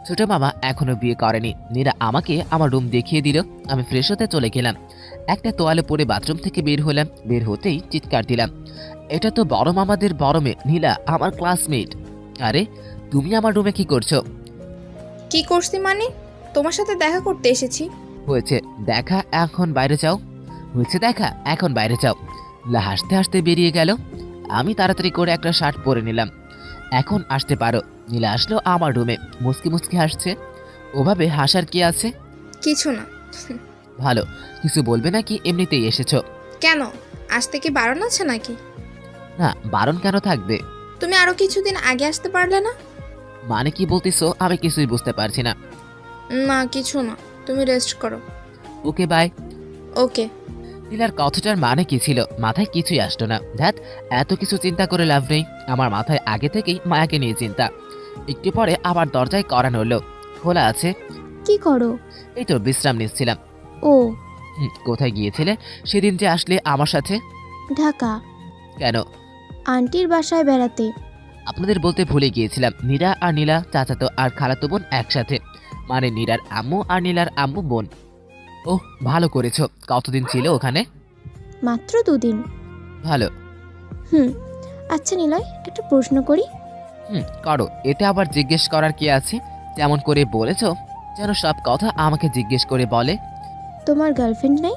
ছোট মামা এখনো বিয়ে করেনি। নীরা আমাকে আমার রুম দেখিয়ে দিল। আমি ফ্রেশ হতে চলে গেলাম। একটা তোয়ালে পরে বাথরুম থেকে বের হলাম। বের হতেই চিৎকার দিলাম, এটা তো বড় মামাদের বড় মেয়ে নীলা, আমার ক্লাসমেট। আরে তুমি আমার রুমে কি করছো? কি করছি মানে? তোমার সাথে দেখা করতে এসেছি। হয়েছে দেখা, এখন বাইরে যাও। হয়েছে দেখা, এখন বাইরে যাও। নীলা হাসতে হাসতে বেরিয়ে গেল। আমি তাড়াতাড়ি করে একটা শার্ট পরে নিলাম। এখন আসতে পারো। নীলা আসলো আমার রুমে, মুচকি মুচকি হাসছে। ওভাবে হাসার কি আছে? কিছু না। ভালো, কিছু বলবে নাকি এমনিতেই এসেছো? কেন, আসতে কি বারণ আছে নাকি? না, বারণ কেন থাকবে? তুমি আরো কিছুদিন আগে আসতে পারলে না? মানে কি বলতেছো? আমি কিছুই বুঝতে পারছি না। না কিছু না, তুমি রেস্ট করো। Okay bye. ওকে। নীলার কথাটার মানে কি ছিল? মাথায় কিছুই আসতো না। ধ্যাত, এত কিছু চিন্তা করে লাভ নেই। আমার মাথায় আগে থেকেই মায়াকে নিয়ে চিন্তা। একটু পরে আবার দরজায় করা নড়ল। খোলা আছে। কি করো? এই তো বিশ্রাম নিচ্ছিলাম। ও, কোথায় গিয়েছিলে সেদিন যে আসলে আমার সাথে? ঢাকা কেন? আন্টির বাসায় বেড়াতে। আপনাদের বলতে ভুলে গিয়েছিলাম, নীরা আর নীলা চাচাতো আর খালাতো বোন একসাথে। মানে নীরার আম্মু আর নীলার আম্মু বোন। ওহ, ভালো করেছো। কতদিন ছিল ওখানে? মাত্র 2 দিন। ভালো। আচ্ছা নিলয়, একটা প্রশ্ন করি। করো। এতে আবার জিজ্ঞেস করার কি আছে? যেমন করে বলেছো যেন সব কথা আমাকে জিজ্ঞেস করে বলে। তোমার গার্লফ্রেন্ড নেই?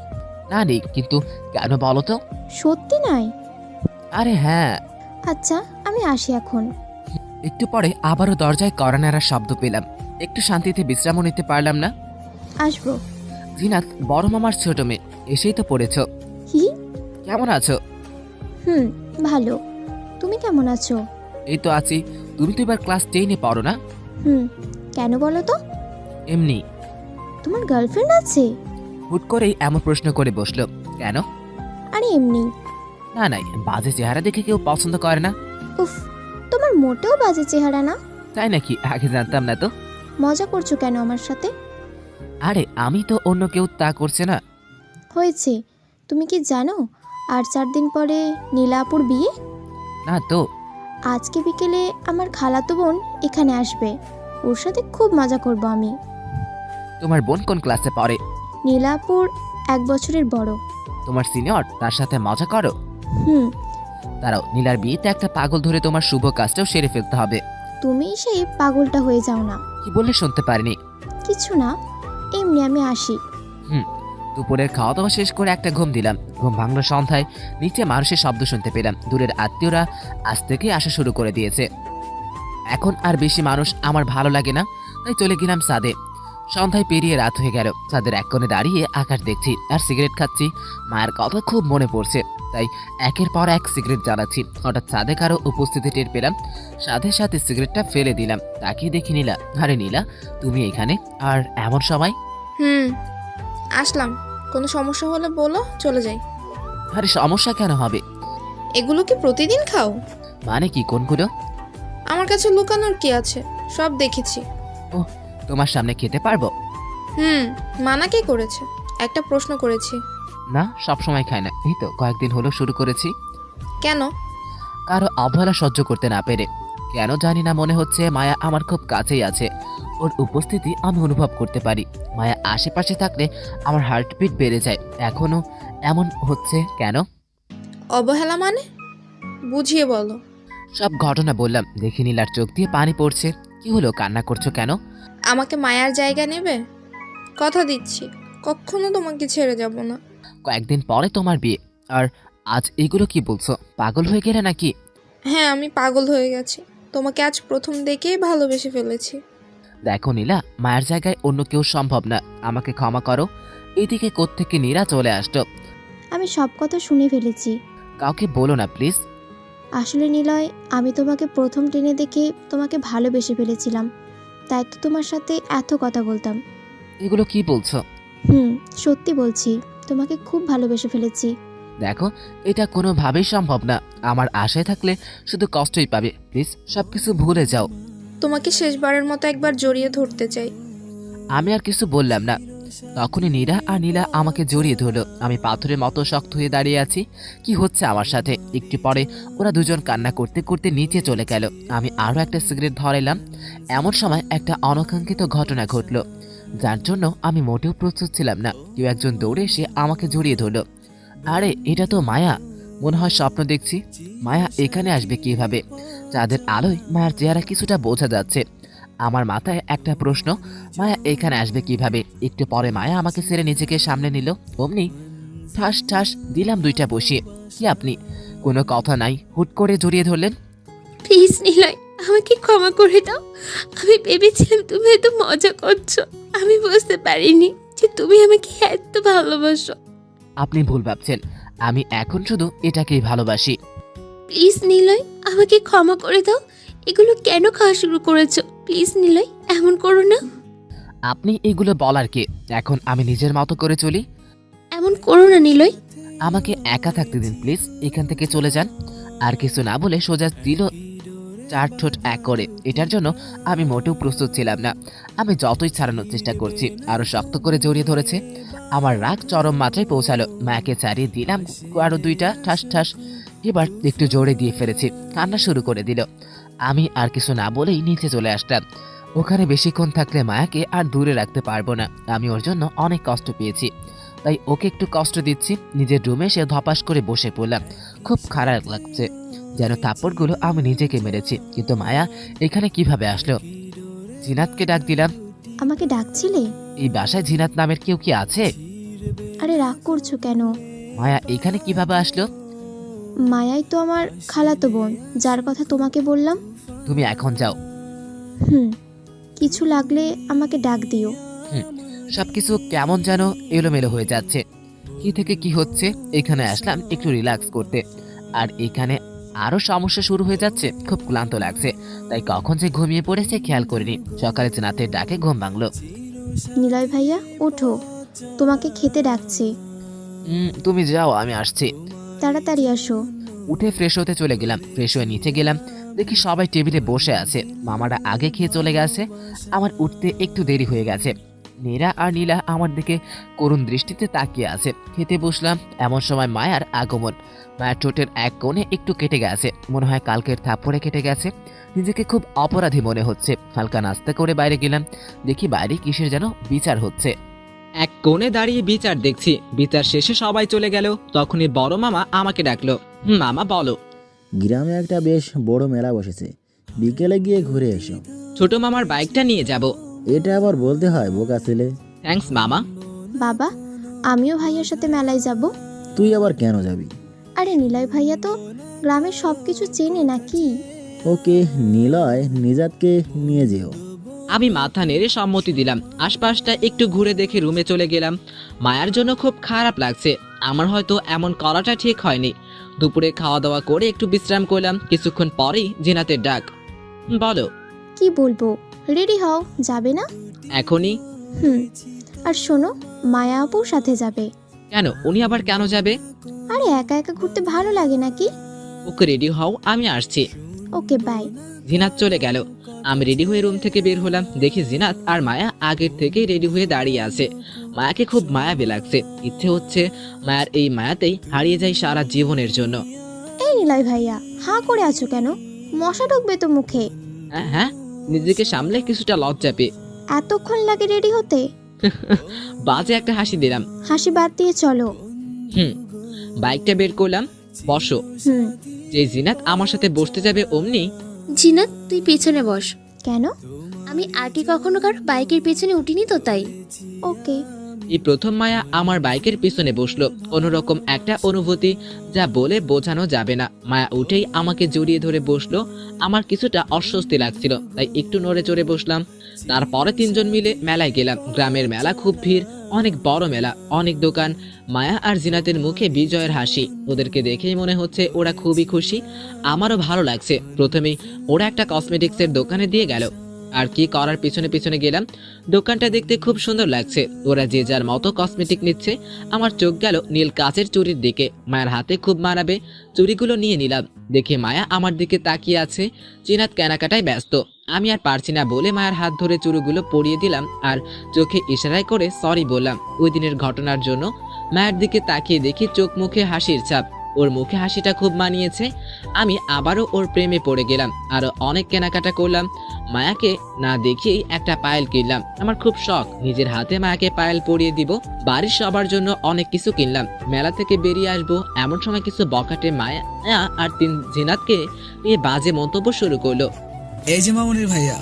না নেই, কিন্তু কেন বলো তো? সত্যি নাই? আরে হ্যাঁ। আচ্ছা, আমি আসি এখন। একটু পরে আবারও দরজায় কড়া নাড়ার শব্দ পেলাম। একটু শান্তিতে বিশ্রামও নিতে পারলাম না। আসবো। জিনাত বড় মামার ছোট মেয়ে, এসেই তো পড়েছ। হি। কেমন আছো? ভালো। তুমি কেমন আছো? এই তো আছি। তুমি তো এবার ক্লাস 10-এ পড়ো না? কেন বলো তো? এমনি। তোমার গার্লফ্রেন্ড আছে? হুট করেই এমন প্রশ্ন করে বসলো। কেন? আরে এমনি। না নাই, বাজে চেহারা দেখে কেউ পছন্দ করে না। উফ, তোমার মোটেও বাজে চেহারা না। তাই নাকি? আগে জানতাম না তো। মজা করছো কেন আমার সাথে? আরে আমি তো অন্য কেউ তা করছে না। হয়েছে। তুমি কি জানো আর 4 দিন পরে নীলাপুর বিয়ে? না তো। আজকে বিকেলে আমার খালাতো বোন এখানে আসবে। ওর সাথে খুব মজা করব আমি। তোমার বোন কোন ক্লাসে পড়ে? নীলাপুর 1 বছরের বড়। তোমার সিনিয়র, তার সাথে মজা করো। দাঁড়াও, নীলার বিয়েতে একটা পাগল ধরে তোমার শুভ কাজটাও সেরে ফেলতে হবে। তুমি সেই পাগলটা হয়ে যাও না। কি বললে শুনতে পারিনি। কিছু না, এমনি আমি আসি। দুপুরের খাওয়া দাওয়া শেষ করে একটা ঘুম দিলাম। ঘুম ভাঙলো সন্ধ্যায়। নিচে মানুষের শব্দ শুনতে পেলাম। দূরের আত্মীয়রা আজ থেকে আসা শুরু করে দিয়েছে। এখন আর বেশি মানুষ আমার ভালো লাগে না, তাই চলে গেলাম ছাদে। সন্ধ্যায় পেরিয়ে রাত হয়ে গেল। ছাদের এক কোণে দাঁড়িয়ে আকাশ দেখছি আর সিগারেট খাচ্ছি। মায়ের কথা খুব মনে পড়ছে, তাই একের পর এক সিগারেট জ্বালাচ্ছি। হঠাৎ ছাদে কারো উপস্থিতি টের পেলাম। সাথে সাথে সিগারেটটা ফেলে দিলাম। তাকিয়ে দেখি নীলা। আরে নীলা, তুমি এখানে? আর এমন সময়? আসলাম। কোনো সমস্যা হলে বলো, চলে যাই। আরে সমস্যা কেন হবে? এগুলো কি প্রতিদিন খাও? মানে কি কোনগুলো? আমার কাছে লুকানোর কি আছে, সব দেখেছি। ও, তোমার সামনে খেতে পারবো? মানা কে করেছে? একটা প্রশ্ন করেছি। না, সব সময় খাই না, এই তো কয়েকদিন হলো শুরু করেছি। কেন? কারো অবহেলা সহ্য করতে না পেরে। কেন জানি না, মনে হচ্ছে মায়া আমার খুব কাছেই আছে। ওর উপস্থিতি আমি অনুভব করতে পারি। মায়া আশেপাশে থাকলে আমার হার্টবিট বেড়ে যায়। এখনো এমন হচ্ছে কেন? অবহেলা মানে? বুঝিয়ে বলো। সব ঘটনা বললাম। দেখি নীলার চোখ দিয়ে পানি পড়ছে। কি হলো, কান্না করছো কেন? আমাকে মায়ার জায়গা নেবে? কথা দিচ্ছি, কখনো তোমাকে ছেড়ে যাব না। কয়েকদিন পরে তোমার বিয়ে, আর আজ এগুলো কি বলছো? পাগল হয়ে গেলে নাকি? হ্যাঁ, আমি পাগল হয়ে গেছি। তোমাকে আজ প্রথম দেখেই ভালোবেসে ফেলেছি। দেখো নীলা, মায়ের জায়গায় অন্য কেউ সম্ভব না। আমাকে ক্ষমা করো। এদিকে কোত্থেকে নীরা চলে আসতো। আমি সব কথা শুনে ফেলেছি। কাউকে বলো না প্লিজ। আসলে নিলয়, আমি তোমাকে প্রথম ট্রেনে দেখে তোমাকে ভালোবেসে ফেলেছিলাম। তাই তো তোমার সাথে এত কথা বলতাম। এগুলো কি বলছো? সত্যি বলছি, তোমাকে খুব ভালোবেসে ফেলেছি। দেখো, এটা কোনোভাবেই সম্ভব না। আমার আশায় থাকলে শুধু কষ্টই পাবে। প্লিজ সবকিছু ভুলে যাও। তোমাকে শেষবারের মতো একবার জড়িয়ে ধরতে চাই। আমি আর কিছু বললাম না। তখনই নীরা আর নীলা আমাকে জড়িয়ে ধরলো। আমি পাথরের মতো শক্ত হয়ে দাঁড়িয়ে আছি। কি হচ্ছে আমার সাথে? একটু পরে ওরা দুজন কান্না করতে করতে নিচে চলে গেল। আমি আরও একটা সিগারেট ধরাইলাম। এমন সময় একটা অনাকাঙ্ক্ষিত ঘটনা ঘটলো, যার জন্য আমি মোটেও প্রস্তুত ছিলাম না। কেউ একজন দৌড়ে এসে আমাকে জড়িয়ে ধরলো। আরে, এটা তো মায়া। মনে হয় স্বপ্ন দেখছি। মায়া এখানে আসবে কিভাবে? চাঁদের আলোয় মায়ার চেহারা কিছুটা বোঝা যাচ্ছে। আমার মাথায় একটা প্রশ্ন, মায়া এখানে আসবে কিভাবে? একটু পরে মায়া আমাকে ছেড়ে নিজেকে সামনে নিল। অমনি ঠাস ঠাস দিলাম দুইটা বসিয়ে। কি আপনি? কোনো কথা নাই, হুট করে জড়িয়ে ধরলেন। প্লিজ নিলয়, আমাকে ক্ষমা করে দাও। আমি ভেবেছিলাম তুমি এত মজা করছো। আমি বুঝতে পারিনি যে তুমি আমাকে এত ভালোবাসো। আপনি ভুল ভাবছেন। আমি এখন শুধু এটাকেই ভালোবাসি। প্লিজ নিলয়, আমাকে ক্ষমা করে দাও। এগুলো কেন খাওয়া শুরু করেছো? প্লিজ নিলয়, এমন করো না। আপনি এগুলো বলার কে? এখন আমি নিজের মতো করে চলি। এমন করো না নিলয়। আমাকে একা থাকতে দিন প্লিজ। এখান থেকে চলে যান। আর কিছু না বলে সোজা দিল চার ঠোঁট এক করে। এটার জন্য আমি মোটেও প্রস্তুত ছিলাম না। আমি যতই ছাড়ানোর চেষ্টা করছি, আরো শক্ত করে জড়িয়ে ধরেছে। আমার রাগ চরম মাত্রায় পৌঁছালো। মায়াকে ছাড়িয়ে দিলাম আরো দুইটা ঠাস ঠাস। এবার একটু জোরে দিয়ে ফেলেছি। কান্না শুরু করে দিল। আমি আর কিছু না বলেই নিচে চলে আসলাম। ওখানে বেশিক্ষণ থাকলে মায়াকে আর দূরে রাখতে পারবো না। আমি ওর জন্য অনেক কষ্ট পেয়েছি, তাই ওকে একটু কষ্ট দিচ্ছি। নিজের রুমে সে ধপাস করে বসে পড়লাম। খুব খারাপ লাগছে, যেন থাপ্পড়গুলো আমি নিজেকে মেরেছি। কিন্তু মায়া এখানে কিভাবে আসলো? জিনাতকে ডাক দিলাম। আমাকে ডাকছিলে? এই বাসায় জিনাত নামের কেউ কি আছে? আরে রাগ করছো কেন? মায়া এখানে কিভাবে আসলো? মায়াই তো আমার খালাতো বোন, যার কথা তোমাকে বললাম। তুমি এখন যাও। কিছু লাগলে আমাকে ডাক দিও। সবকিছু কেমন যেন এলোমেলো হয়ে যাচ্ছে। কি থেকে কি হচ্ছে? এখানে আসলাম একটু রিল্যাক্স করতে, আর এখানে আরো সমস্যা শুরু হয়ে যাচ্ছে। খুব ক্লান্ত লাগছে, তাই কখন যে ঘুমিয়ে পড়েছে খেয়াল করিনি। সকালে জিনাতের ডাকে ঘুম ভাঙলো। নিলয় ভাইয়া ওঠো, তোমাকে খেতে ডাকছি। তুমি যাও, আমি আসছি। তাড়াতাড়ি আসো। উঠে ফ্রেশ হতে চলে গেলাম। ফ্রেশ হয়ে নিচে গেলাম, দেখি সবাই টেবিলে বসে আছে। মামারা আগে খেয়ে চলে গেছে। আমার উঠতে একটু দেরি হয়ে গেছে। নীরা আর নীলা আমার দিকে করুণ দৃষ্টিতে তাকিয়ে আছে। খেতে বসলাম, এমন সময় মায়ার আগমন। মায়ের ঠোঁটের এক কোণে একটু কেটে গেছে, মনে হয় কালকের থাপ্পড়ে কেটে গেছে। নিজেকে খুব অপরাধী মনে হচ্ছে। হালকা নাস্তা করে বাইরে গেলাম, দেখি বাইরে কিসের যেন বিচার হচ্ছে। এক কোণে দাঁড়িয়ে বিচার দেখছি। বিচার শেষে সবাই চলে গেল। তখনই বড় মামা আমাকে ডাকলো। মামা বলো। গ্রামে একটা বেশ বড় মেলা বসেছে, বিকেলে গিয়ে ঘুরে এসো। ছোট মামার বাইকটা নিয়ে যাব। এটা আবার বলতে হয় বোকা ছেলে। থ্যাঙ্কস মামা। বাবা, আমিও ভাইয়ার সাথে মেলায় যাব। তুই আবার কেন যাবি? আরে নিলয় ভাইয়া তো গ্রামের সব কিছু চেনে নাকি? ওকে, নিলয় নিজাতকে নিয়ে যেও। আমি মাথা নেড়ে সম্মতি দিলাম। আশপাশটা একটু ঘুরে দেখে রুমে চলে গেলাম। মায়ার জন্য খুব খারাপ লাগছে। আমার হয়তো এমন করাটা ঠিক হয়নি। দুপুরে খাওয়া দাওয়া করে একটু বিশ্রাম করলাম। কিছুক্ষণ পরেই জিনাতের ডাক। বলো। কি বলবো, রেডি হও, যাবে না? এখনই? আর শোনো, মায়া আপুর সাথে যাবে। কেন? উনি আবার কেন যাবে? আরে একা একা ঘুরতে ভালো লাগে নাকি? ওকে, রেডি হও, আমি আসছি। ওকে, বাই। জিনাত চলে গেল। আমি রেডি হয়ে রুম থেকে বের হলাম। দেখি জিনাত আর মায়া আগের থেকেই রেডি হয়ে দাঁড়িয়ে আছে। মায়াকে খুব মায়াবী লাগছে। ইচ্ছে হচ্ছে মায়ার এই মায়াতেই হারিয়ে যায় সারা জীবনের জন্য। এই নিলয় ভাইয়া, হাঁ করে আছো কেন? মশা ঢুকবে তো মুখে। হ্যাঁ, নিজেকে সামলে কিছুটা লজ্জা পেয়ে। এতক্ষণ লাগে রেডি হতে? বাজে একটা হাসি দিলাম। হাসি বাদ দিয়ে চলো। বাইকটা বের করলাম। বসো। যে জিনাত আমার সাথে বসতে যাবে অমনি। জিনাত, তুই পেছনে বস। কেন? আমি আগে কখনো কারো বাইকের পেছনে উঠিনি তো, তাই। ওকে। এই প্রথম মায়া আমার বাইকের পিছনে বসলো। অন্যরকম একটা অনুভূতি, যা বলে বোঝানো যাবে না। মায়া উঠেই আমাকে জড়িয়ে ধরে বসলো। আমার কিছুটা অস্বস্তি লাগছিল, তাই একটু নড়ে চড়ে বসলাম। তারপরে তিনজন মিলে মেলায় গেলাম। গ্রামের মেলা খুব ভিড়, অনেক বড় মেলা, অনেক দোকান। মায়া আর জিনাতের মুখে বিজয়ের হাসি। ওদেরকে দেখেই মনে হচ্ছে ওরা খুবই খুশি। আমারও ভালো লাগছে। প্রথমেই ওরা একটা কসমেটিক্সের দোকানে দিয়ে গেল। আর কি করার পিছনে পিছনে গেলাম। দোকানটা দেখতে খুব সুন্দর লাগছে, ওরা যে যার মতো কসমেটিক নিচ্ছে। আমার চোখ গেল নীল কাচের চুড়ির দিকে, মায়ের হাতে খুব মানাবে, চুড়িগুলো নিয়ে নিলাম। দেখে মায়া আমার দিকে তাকিয়ে আছে। জিনাত কেনাকাটায় ব্যস্ত, আমি আর পারছি না বলে মায়ের হাত ধরে চুড়িগুলো পরিয়ে দিলাম আর চোখে ইশারায় করে সরি বললাম। ওই দিনের ঘটনার জন্য মায়ের দিকে তাকিয়ে দেখি চোখ মুখে হাসির ছাপ, ওর মুখে হাসিটা খুব মানিয়েছে। আমি আবারও ওর প্রেমে পড়ে গেলাম, আরো অনেক কেনাকাটা করলাম। মায়াকে না দেখিয়েই একটা পায়েল কিনলাম। আমার খুব শখ নিজের হাতে মায়াকে পায়েল পরিয়ে দিব। বাড়ির সবার জন্য অনেক কিছু কিনলাম। মেলা থেকে বেরিয়ে আসবো এমন সময় কিছু বকাটে মায়া আর জিনাতকে নিয়ে বাজে মন্তব্য শুরু করলো। এই যে মামুনির ভাইয়া,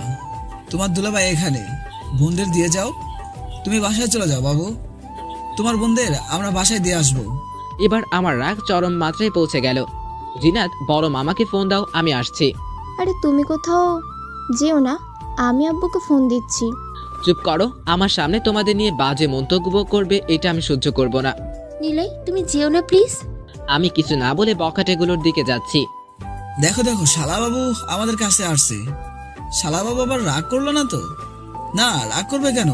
তোমার দুলাভাই এখানে, বোনদের দিয়ে যাও। তুমি বাসায় চলে যাও বাবু, তোমার বোনদের আমরা বাসায় দিয়ে আসবো। এবার আমার রাগ চরম মাত্রায় পৌঁছে গেল। জিনাত, বড় মামাকে ফোন দাও, আমি আসছি। আরে তুমি কোথাও যেও না, আমি আব্বুকে ফোন দিচ্ছি। চুপ করো, আমার সামনে তোমাদের নিয়ে বাজে মন্তব্য করবে, এটা আমি সহ্য করব না। নিলয় তুমি যেও না প্লিজ। আমি কিছু না বলে বকাটেগুলোর দিকে যাচ্ছি। দেখো দেখো, শালাবাবু আমাদের কাছে আসছে। শালাবাবু আবার রাগ করলো না তো? না, রাগ করবে কেন?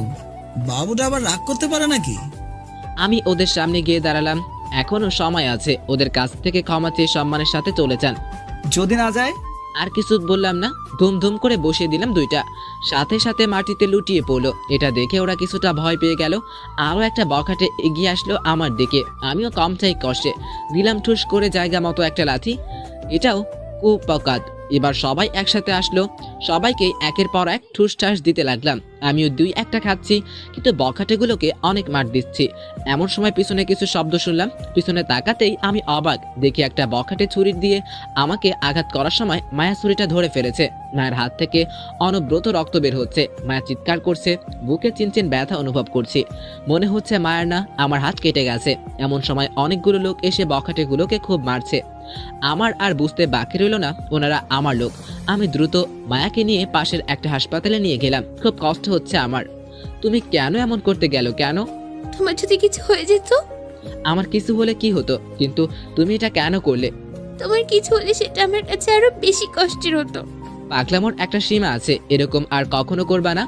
বাবুটা আবার রাগ করতে পারে নাকি? আমি ওদের সামনে গিয়ে দাঁড়ালাম। এখনো সময় আছে, ওদের কাছ থেকে ক্ষমা চেয়ে সম্মানের সাথে চলে যান। যদি না যায়? আর কিছু বললাম না, ধুম ধুম করে বসিয়ে দিলাম দুইটা, সাথে সাথে মাটিতে লুটিয়ে পড়লো। এটা দেখে ওরা কিছুটা ভয় পেয়ে গেল। আরো একটা বখাটে এগিয়ে আসলো আমার দিকে, আমিও কম চাই কষ্টে দিলাম ঠুস করে জায়গা মতো একটা লাথি। এটাও কুপকাত। এবার সবাই একসাথে আসলো, সবাইকে একের পর এক ঠুস ঠাস দিতে লাগলাম। আমিও দুই একটা খাচ্ছি, কিন্তু বখাটেগুলোকে অনেক মার দিচ্ছি। এমন সময় পিছনে কিছু শব্দ শুনলাম, পিছনে তাকাতেই আমি অবাক, দেখি একটা বখাটে ছুরি দিয়ে আমাকে আঘাত করার সময় মায়া ছুরিটা ধরে ফেলেছে। মায়ের হাত থেকে অনবরত রক্ত বের হচ্ছে, মায়া চিৎকার করছে, বুকে চিনচিন ব্যথা অনুভব করছি। মনে হচ্ছে মায়ের না, আমার হাত কেটে গেছে। এমন সময় অনেকগুলো লোক এসে বখাটেগুলোকে খুব মারছে। আমার আর বুঝতে বাকি রইল না ওনারা আমার লোক। আমি দ্রুত মায়াকে নিয়ে পাশের একটা হাসপাতালে নিয়ে গেলাম। খুব কষ্ট হচ্ছে আমার। তুমি কেন এমন করতে গেল কেন? তোমার যদি কিছু হয়ে যেত? আমার কিছু হলে কি হতো, কিন্তু তুমি এটা কেন করলে? তোমার কিছু হলে সেটা আমার কাছে আরো বেশি কষ্টের হতো। পাগলামোর একটা সীমা আছে, এরকম আর কখনো করবা না।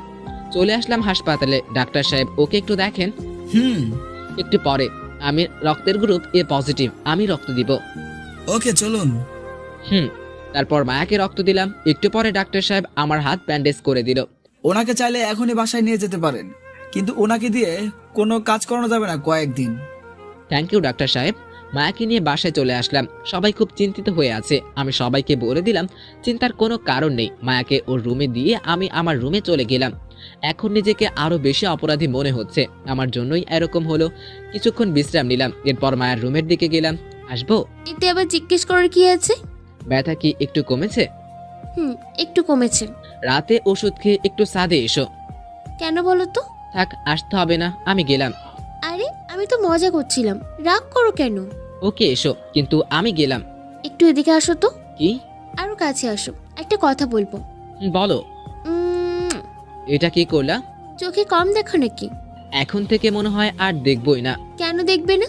চলে আসলাম হাসপাতালে। ডাক্তার সাহেব, ওকে একটু দেখেন। একটু পরে। আমি রক্তের গ্রুপ এ পজিটিভ, আমি রক্ত দিব। ওকে, চলুন। তারপর মায়াকে রক্ত দিলাম। একটু পরে ডাক্তার সাহেব আমার হাত ব্যান্ডেজ করে দিল। ওনাকে চাইলে এখনই বাসায় নিয়ে যেতে পারেন, কিন্তু ওনাকে দিয়ে কোনো কাজ করানো যাবে না কয়েকদিন। থ্যাংক ইউ ডাক্তার সাহেব। মায়াকে নিয়ে বাসায় চলে আসলাম। সবাই খুব চিন্তিত হয়ে আছে। আমি সবাইকে বলে দিলাম চিন্তার কোনো কারণ নেই। মায়াকে ওর রুমে দিয়ে আমি আমার রুমে চলে গেলাম। এখন নিজেকে আরো বেশি অপরাধী মনে হচ্ছে, আমার জন্যই এরকম হলো। কিছুক্ষণ বিশ্রাম নিলাম, এরপর মায়ের রুমের দিকে গেলাম। আসবো? এতে আবার জিজ্ঞেস করার কি আছে? ব্যথা কি একটু কমেছে? একটু কমেছে। রাতে ওষুধ খেয়ে একটু ছাদে এসো। কেন বলো তো? থাক, আসতে হবে না, আমি গেলাম। আরে আমি তো মজা করছিলাম, রাগ করো কেন? ওকে এসো, কিন্তু আমি গেলাম। একটু এদিকে আসো তো। কি? আরো কাছে আসো, একটা কথা বলবো। বলো। এটা কি করলা? চোখে কম দেখো নাকি? এখন থেকে মনে হয় আর দেখবই না। কেন দেখবে না?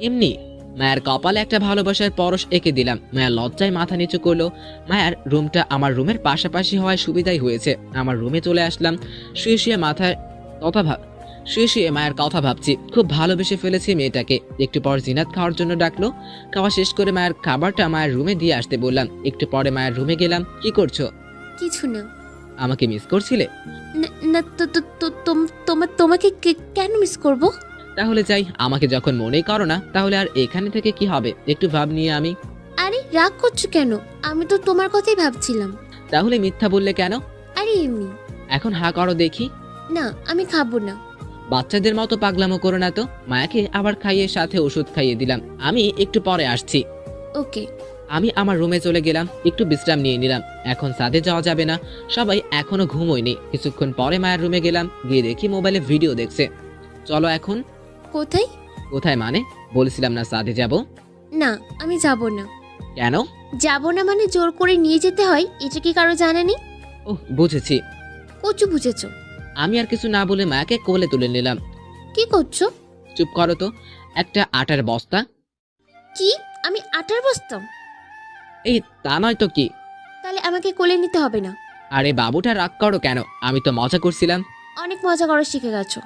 এমনি। মায়ের কপালে একটা ভালোবাসার পরশ এঁকে দিলাম। মায়ের লজ্জায় মাথা নিচু করলো। মায়ের রুমটা আমার রুমের পাশাপাশি হওয়ায় সুবিধাই হয়েছে। আমার রুমে চলে আসলাম। শুয়ে শুয়ে মায়ের কথা ভাবছি। খুব ভালোবেসে ফেলেছি মেয়েটাকে। একটু পর জিনাত খাওয়ার জন্য ডাকলো। খাওয়া শেষ করে মায়ের খাবারটা মায়ের রুমে দিয়ে আসতে বললাম। একটু পরে মায়ের রুমে গেলাম। কি করছো? কিছু না। আমাকে মিস করছিলে? না তোমাকে কেন মিস করব? তাহলে যাই, আমাকে যখন মনেই করো না তাহলে আর এখানে থেকে কি হবে? একটু ভাব নিয়ে আমি। আরে রাগ করছো কেন? আমি তো তোমার কথাই ভাবছিলাম। তাহলে মিথ্যা বললে কেন? আরে এমনি। এখন হা করো দেখি। না, আমি খাবো না। বাচ্চাদের মতো পাগলামো করো না তো। মায়াকে আবার খাইয়ে সাথে ওষুধ খাইয়ে দিলাম। আমি একটু পরে আসছি। ওকে। আমি আমার রুমে চলে গেলাম, একটু বিশ্রাম নিয়ে নিলাম। এখন ছাদে যাওয়া যাবে না, সবাই এখনো ঘুমোয়নি। কিছুক্ষণ পরে মায়ের রুমে গেলাম, গিয়ে দেখি মোবাইলে ভিডিও দেখছে। চলো এখন। কোথায়? কোথায় মানে? বলেছিলাম না ছাদে যাব। না, আমি যাব না। কেন? যাব না মানে জোর করে নিয়ে যেতে হয়, এটা কি কারো জানা নেই? ওহ, বুঝেছি। কচু বুঝেছো। আমি আর কিছু না বলে মায়াকে কোলে তুলে নিলাম। কি করছো? চুপ করো তো। একটা আটার বস্তা। কি? আমি আটার বস্তা? এই তা নয় তো কি। তাহলে আমাকে কোলে নিতে হবে না। আরে বাবুটা রাগ করো কেন, আমি তো মজা করছিলাম। অনেক মজা করা শিখে গেছো।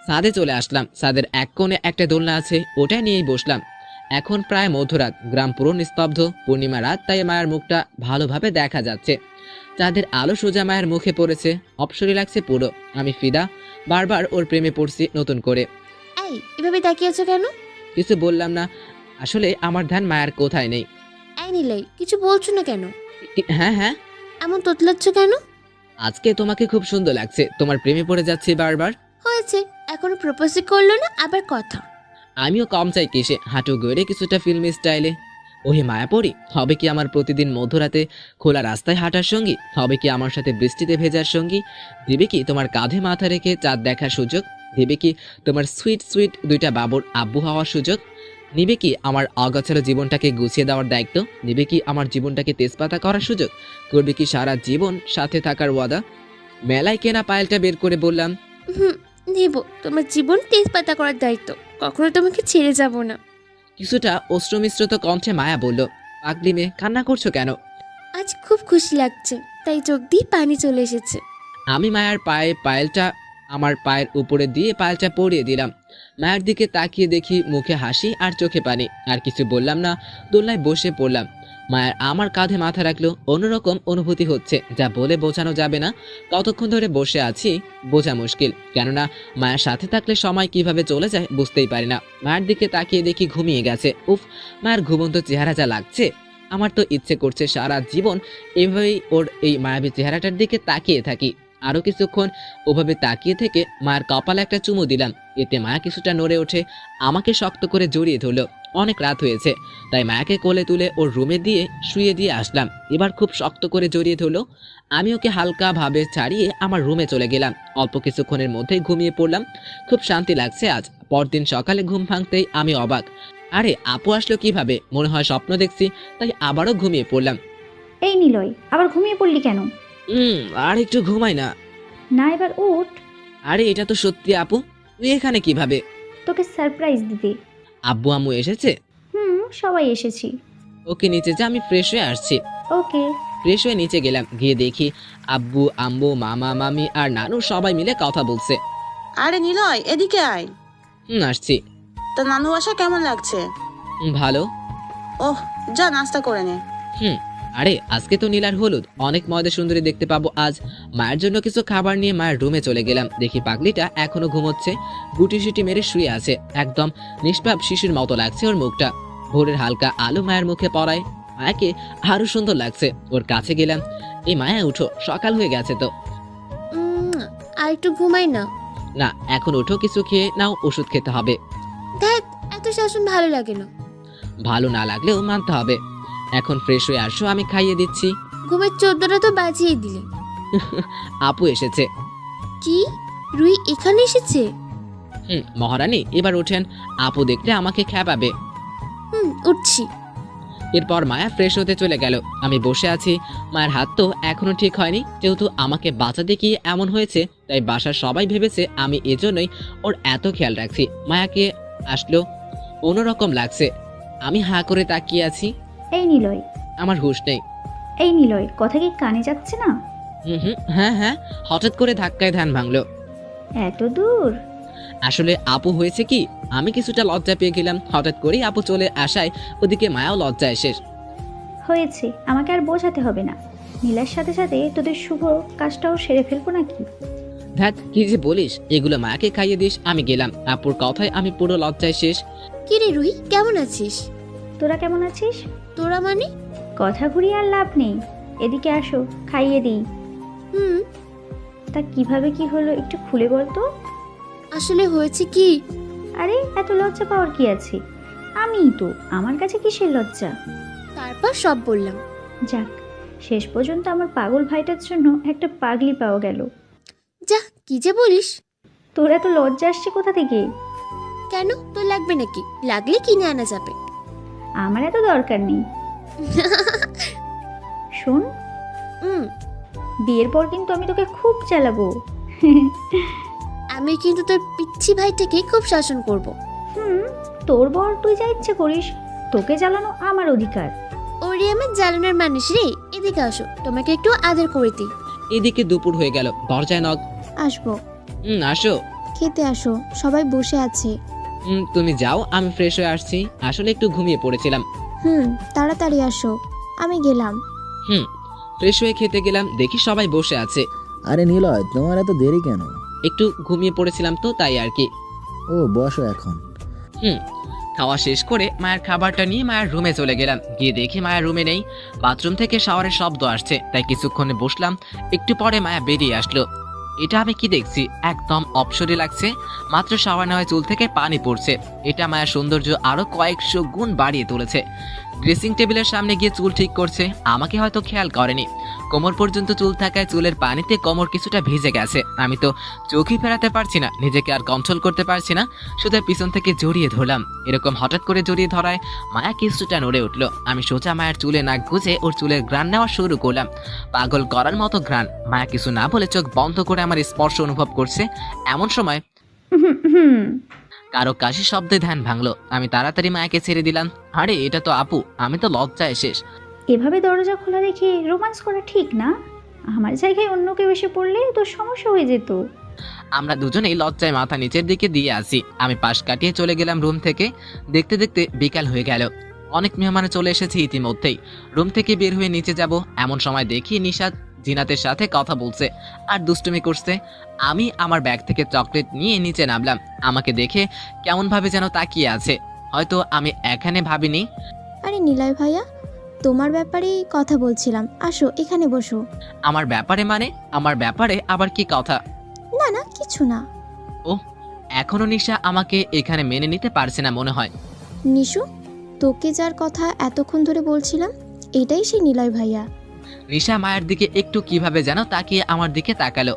ছাদে চলে আসলাম। ছাদের এক কোণে একটা দোলনা আছে, ওটা নিয়েই বসলাম। এখন প্রায় মধ্যরাত, গ্রাম পুরো নিস্তব্ধ। পূর্ণিমা রাত, তাই মায়ের মুখটা ভালোভাবে দেখা যাচ্ছে। চাঁদের আলো সোজা মায়ের মুখে পড়েছে, অপসরি লাগছে পুরো। আমি ফিদা, বারবার ওর প্রেমে পড়ছি নতুন করে। এই এভাবে তাকিয়েছো কেন? কিছু বললাম না, আসলে আমার ধ্যান মায়ের কোথায় নেই। এই নিলয়, কিছু বলছো না কেন? হ্যাঁ হ্যাঁ, এমন তোতলাচ্ছ কেন? আজকে তোমাকে খুব সুন্দর লাগছে, তোমার প্রেমে পড়ে যাচ্ছি বারবার। হয়েছে, এখনো প্রপোজই করলো না, আবার কথা। আমিও কম চাই কিসে, হাঁটু গড়ে কিছুটা ফিল্মি স্টাইলে। ওহে মায়াপরি, হবে কি আমার প্রতিদিন মধ্যরাতে খোলা রাস্তায় হাঁটার সঙ্গী? হবে কি আমার সাথে বৃষ্টিতে ভেজার সঙ্গী? দিবে কি তোমার কাঁধে মাথা রেখে চাঁদ দেখার সুযোগ? দিবে কি তোমার সুইট সুইট দুইটা বাবুর আব্বু হওয়ার সুযোগ? নিবে কি আমার অগোছালো জীবনটাকে গুছিয়ে দেওয়ার দায়িত্ব? নিবে কি আমার জীবনটাকে তেজপাতা করার সুযোগ? করবে কি সারা জীবন সাথে থাকার ওয়াদা? মেলায় কেনা পায়েলটা বের করে বললাম, নেব তোমার জীবন তেজপাতা করার দায়িত্ব, কখনো তোমাকে ছেড়ে যাব না। কিছুটা অশ্রুমিশ্রিত কণ্ঠে মায়া বলল, পাগলি মেয়ে, কান্না করছো কেন? আজ খুব খুশি লাগছে, তাই চোখ দিয়ে পানি চলে এসেছে। আমি মায়ের পায়ে পায়েলটা আমার পায়ের উপরে দিয়ে পায়েলটা পরিয়ে দিলাম। মায়ের দিকে তাকিয়ে দেখি মুখে হাসি আর চোখে পানি। আর কিছু বললাম না, দোলনায় বসে পড়লাম। মায়ের আমার কাঁধে মাথা রাখলো, অন্যরকম অনুভূতি হচ্ছে, যা বলে বোঝানো যাবে না। কতক্ষণ ধরে বসে আছি বোঝা মুশকিল, কেননা মায়ের সাথে থাকলে সময় কিভাবে চলে যায় বুঝতেই পারি না। মায়ের দিকে তাকিয়ে দেখি ঘুমিয়ে গেছে। উফ, মায়ের ঘুমন্ত চেহারা যা লাগছে, আমার তো ইচ্ছে করছে সারা জীবন এভাবেই ওর এই মায়াবী চেহারাটার দিকে তাকিয়ে থাকি। আরো কিছুক্ষণ ওভাবে তাকিয়ে থেকে মায়ের কপালে একটা চুমু দিলাম। এতে মায়া কিছুটা নড়ে ওঠে, আমাকে শক্ত করে জড়িয়ে ধরলো। অনেক রাত হয়েছে, তাই মায়াকে কোলে তুলে ওর রুমে দিয়ে শুয়ে দিয়ে আসলাম। এবার খুব শক্ত করে জড়িয়ে ধরলো। আমি ওকে হালকা ভাবে ছাড়িয়ে আমার রুমে চলে গেলাম। অল্প কিছুক্ষণের মধ্যেই ঘুমিয়ে পড়লাম। খুব শান্তি লাগছে আজ। পরদিন সকালে ঘুম ভাঙতেই আমি অবাক, আরে আপু আসলো কিভাবে? মনে হয় স্বপ্ন দেখছি, তাই আবারও ঘুমিয়ে পড়লাম। এই নিলয়, আবার ঘুমিয়ে পড়লি কেন? আর একটু ঘুমাই না। না, এবার উঠ। আরে এটা তো সত্যি আপু, তুই এখানে কিভাবে? তোকে সারপ্রাইজ দিতে। আব্বু আম্মু এসেছে? সবাই এসেছি। ওকে নিচে যা, আমি ফ্রেশ হয়ে আসছি। ওকে। ফ্রেশ হয়ে নিচে গেলাম, গিয়ে দেখি আব্বু আম্মু মামা মামি আর নানু সবাই মিলে কথা বলছে। আরে নিলয়, এদিকে আয়। আসছি। তা নানু বাসা কেমন লাগছে? ভালো। ওহ, যা নাস্তা করে নে। আরে আজকে তো নীলার হলুদ, অনেক ময়দা সুন্দরী দেখতে পাবো আজ। মায়ের জন্য কিছু খাবার নিয়ে মায়ের রুমে চলে গেলাম। দেখি পাগলিটা এখনো ঘুমোচ্ছে, গুটি সুটি মেরে শুয়ে আছে। একদম নিষ্পাপ শিশুর মতো লাগছে ওর মুখটা। ভোরের হালকা আলো মায়ের মুখে পড়ায় মায়াকে আরো সুন্দর লাগছে। ওর কাছে গেলাম, এই মায়া উঠো, সকাল হয়ে গেছে তো। আর একটু ঘুমাই না। না, এখন উঠো, কিছু খেয়ে নাও, ওষুধ খেতে হবে। দেখ, এত শাসন ভালো লাগে না। ভালো না লাগলেও মানতে হবে। এখন ফ্রেশ হয়ে আসো, আমি খাইয়ে দিচ্ছি। ঘুমের 14টা তো বাজিয়ে দিলে। আপু এসেছে। কি, রুই এখানে এসেছে? মহারানী এবার ওঠেন, আপু দেখলে আমাকে খেপাবে। উঠছি। এরপর মায়া ফ্রেশ হতে চলে গেল। আমি বসে আছি। মায়ের হাত তো এখনো ঠিক হয়নি, যেহেতু আমাকে বাঁচাতে গিয়ে এমন হয়েছে, তাই বাসার সবাই ভেবেছে আমি এজন্যই ওর এত খেয়াল রাখছি। মায়াকে আসলো, অন্যরকম লাগছে। আমি হাঁ করে তাকিয়ে আছি। এই নিলয়, আমার হুঁশ নেই। এই নিলয়, কথা কি কানে যাচ্ছে না? হ্যাঁ হ্যাঁ, হঠাৎ করে ধাক্কায় ধ্যান ভাঙলো। এত দূর? আসলে আপু হয়েছে কি, আমি কিছুটা লজ্জা পেয়ে গেলাম। হঠাৎ করেই আপু চলে আসায় ওদিকে মায়াও লজ্জায় শেষ হয়েছে, আমাকে আর বোঝাতে হবে না। নীলার সাথে সাথে তোদের শুভ কাজটাও সেরে ফেলবো নাকি? ধ্যাত, কি যে বলিস, এগুলো মায়াকে খাইয়ে দিস। আমি গেলাম। আপুর কথায় আমি পুরো লজ্জায় শেষ। কি রে রুই, কেমন আছিস? তোরা কেমন আছিস? তোরা মানে? কথা ঘুরিয়ে আর লাভ নেই, এদিকে আসো, খাইয়ে দিই। তা কিভাবে কি হলো একটু খুলে বলতো। আসলে হয়েছে কি? আরে এত লজ্জা পাওয়ার কি আছে? আমিই তো, আমার কাছে কিসের লজ্জা? তারপর সব বললাম। যাক, শেষ পর্যন্ত আমার পাগল ভাইটার জন্য একটা পাগলি পাওয়া গেল। যা, কি যে বলিস। তোর এত লজ্জা আসছে কোথা থেকে? কেন, তোর লাগবে নাকি? লাগলে কিনে আনা যাবে। আমার এত দরকার নেই। শোন, বিয়ের পর কিন্তু আমি তোকে খুব চালাবো। আমি কিন্তু তোর পিচ্ছি ভাইটাকে খুব শাসন করব। তোর বর তুই যা ইচ্ছে করিস, তোকে জ্বালানো আমার অধিকার। ওরে আমার জ্বালানোর মানুষ রে, এদিকে আসো, তোমাকে একটু আদর করে দিই। এদিকে দুপুর হয়ে গেল, দরজায় নক। আসবো। আসো। খেতে আসো, সবাই বসে আছে। তুমি যাও, আমি ফ্রেশ হয়ে আসছি, আসলে একটু ঘুমিয়ে পড়েছিলাম। তাড়াতাড়ি আসো, আমি গেলাম। ফ্রেশ হয়ে খেতে গেলাম, দেখি সবাই বসে আছে। আরে নিলয়, তোমার এত দেরি কেন? একটু ঘুমিয়ে পড়েছিলাম তো, তাই আর কি। ও, বসো এখন। খাওয়া শেষ করে মায়ের খাবারটা নিয়ে মায়ের রুমে চলে গেলাম। গিয়ে দেখি মায়ের রুমে নেই, বাথরুম থেকে শাওয়ারের শব্দ আসছে, তাই কিছুক্ষণে বসলাম। একটু পরে মায়া বেরিয়ে আসলো। এটা আমি কি দেখছি, একদম অপসরে লাগছে। মাত্র শাওয়ার নেওয়ায় চুল থেকে পানি পড়ছে। এটা মায়ের সৌন্দর্য আরো কয়েকশো গুণ বাড়িয়ে তুলেছে। ড্রেসিং টেবিলের সামনে গিয়ে চুল ঠিক করছে, আমাকে হয়তো খেয়াল করেনি। কোমর পর্যন্ত চুল থাকায় চুলের পানিতে কোমর কিছুটা ভিজে গেছে। আমি তো চোখই ফেরাতে পারছি না, নিজেকে আর কন্ট্রোল করতে পারছি না, শুধু পিছন থেকে জড়িয়ে ধরলাম। এরকম হঠাৎ করে জড়িয়ে ধরায় মায়া কিছুটা নড়ে উঠলো। আমি সোজা মায়ের চুলে নাক গুজে ওর চুলের ঘ্রাণ নেওয়া শুরু করলাম। পাগল করার মতো ঘ্রাণ। মায়া কিছু না বলে চোখ বন্ধ করে আমার স্পর্শ অনুভব করছে। এমন সময় কারো কাশি শব্দে ধ্যান ভাঙলো। আমি তাড়াতাড়ি মায়াকে ছেড়ে দিলাম। আরে এটা তো আপু, আমি তো লজ্জায় শেষ। এভাবে দরজা খোলা রেখে রোম্যান্স করা ঠিক না। আমার জায়গায় অন্য কেউ এসে পড়লে তোর সমস্যা হয়ে যেত। আমরা দুজনেই লজ্জায় মাথা নিচের দিকে দিয়ে আসি। আমি পাশ কাটিয়ে চলে গেলাম রুম থেকে। দেখতে দেখতে বিকাল হয়ে গেল, অনেক মেহমান চলে এসেছে ইতিমধ্যেই। রুম থেকে বের হয়ে নিচে যাব, এমন সময় দেখি নিশাদ জিনাতের সাথে কথা বলছে আর দুষ্টুমি করছে। আমি আমার ব্যাগ থেকে চকলেট নিয়ে নিচে নামলাম। আমাকে দেখে কেমন ভাবে যেন তাকিয়ে আছে, হয়তো আমি এখানে ভাবিনি। আরে নিলয় ভাইয়া, তোমার ব্যাপারেই কথা বলছিলাম, আসো এখানে বসো। আমার ব্যাপারে মানে? আমার ব্যাপারে আবার কি কথা? না না, কিছু না। ও, এখনো নিশা আমাকে এখানে মেনে নিতে পারছে না মনে হয়। নিশু, তোকে যার কথা এতক্ষণ ধরে বলছিলাম, এটাই সেই নিলয় ভাইয়া। নিশা মায়ের দিকে একটু কিভাবে যেন তাকিয়ে আমার দিকে তাকালো।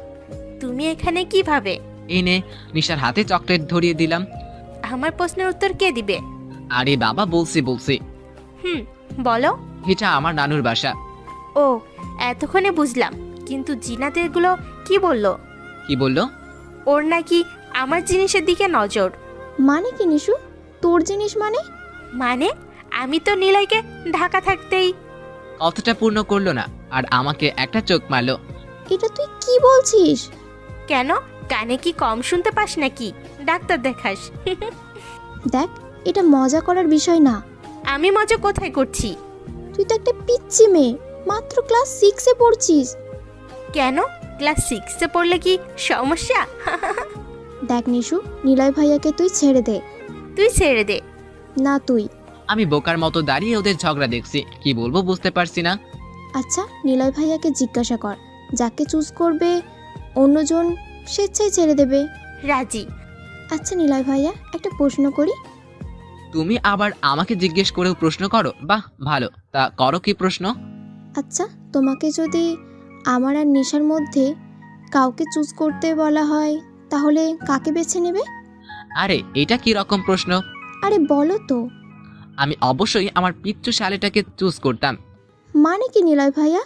তুমি এখানে কিভাবে? এই নে, নিশার হাতে চকলেট ধরিয়ে দিলাম। আমার প্রশ্নের উত্তর কে দিবে? আরে বাবা, বলছি। বলো। এটা আমার নানুর বাসা। ও, এতক্ষণে বুঝলাম, কিন্তু জিনাতের গুলো কি বললো? কি বললো? ওর নাকি আমার জিনিসের দিকে নজর। মানে কি নিশু, তোর জিনিস মানে? মানে আমি তো নিলয়কে ঢাকা থাকতেই। কথাটা পূর্ণ করলো না আর আমাকে একটা চোখ মারলো। এটা তুই কি বলছিস? কেন, কানে কি কম শুনতে পাস নাকি? ডাক্তার দেখাস। দেখ, এটা মজা করার বিষয় না। আমি মজা কোথায় করছি? তুই তো একটা পিচ্চি মেয়ে, মাত্র ক্লাস 6-এ পড়ছিস। কেন, ক্লাস 6-এ পড়লে কি সমস্যা? দেখ নিশু, নিলয় ভাইয়াকে তুই ছেড়ে দে। তুই ছেড়ে দে। না তুই। আমি বোকার মতো দাঁড়িয়ে ওদের ঝগড়া দেখছি, কি বলবো বুঝতে পারছি না। আচ্ছা, নিলয় ভাইয়াকে জিজ্ঞাসা কর, যাকে চুজ করবে অন্যজন স্বেচ্ছায় ছেড়ে দেবে। রাজি। আচ্ছা নিলয় ভাইয়া, একটা প্রশ্ন করি। তুমি আবার আমাকে জিজ্ঞেস করেও প্রশ্ন করো? বাহ, ভালো। তা করো, কি প্রশ্ন? আচ্ছা, তোমাকে যদি আমার আর নিশার মধ্যে কাউকে চুজ করতে বলা হয়, তাহলে কাকে বেছে নেবে? আরে এটা কি রকম প্রশ্ন? আরে বলো তো। আমি অবশ্যই আমার পিচ্চু শালিটাকে চুজ করতাম। মানে কি নিলয় ভাইয়া,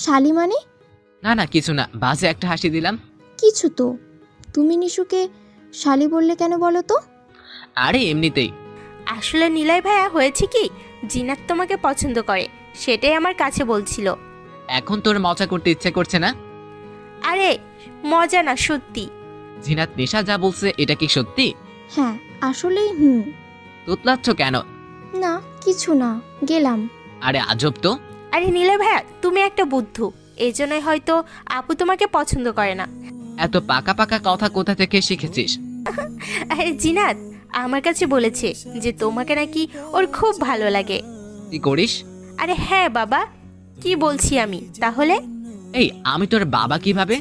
শালি মানে? না না, কিছু না, বাজে একটা হাসি দিলাম। কিছু তো। তুমি নিশুকে শালি বললে কেন বলো তো? আরে এমনিতেই। আসলে নিলয় ভাইয়া, হয়েছে কি, জিনাত তোমাকে পছন্দ করে, সেটাই আমার কাছে বলছিল। এখন তোর মজা করতে ইচ্ছে করছে না? আরে মজা না, সত্যি। জিনাত নিশা যা বলছে এটা কি সত্যি? হ্যাঁ, আসলেই। তুতলাচ্ছ কেন? না কিছু না, গেলাম। আরে আজব তো। আরে নিলয় ভাইয়া, তুমি একটা বুদ্ধু, এই জন্যই হয়তো আপু তোমাকে পছন্দ করে না। এত পাকা পাকা কথা কোথা থেকে শিখেছিস? আরে জিনাত আমার কাছে বলেছে যে তোমাকে নাকি ওর খুব ভালো লাগে। কি করিস? আরে হ্যাঁ বাবা, কি বলছি আমি তাহলে? এই, আমি তোর বাবা কিভাবে?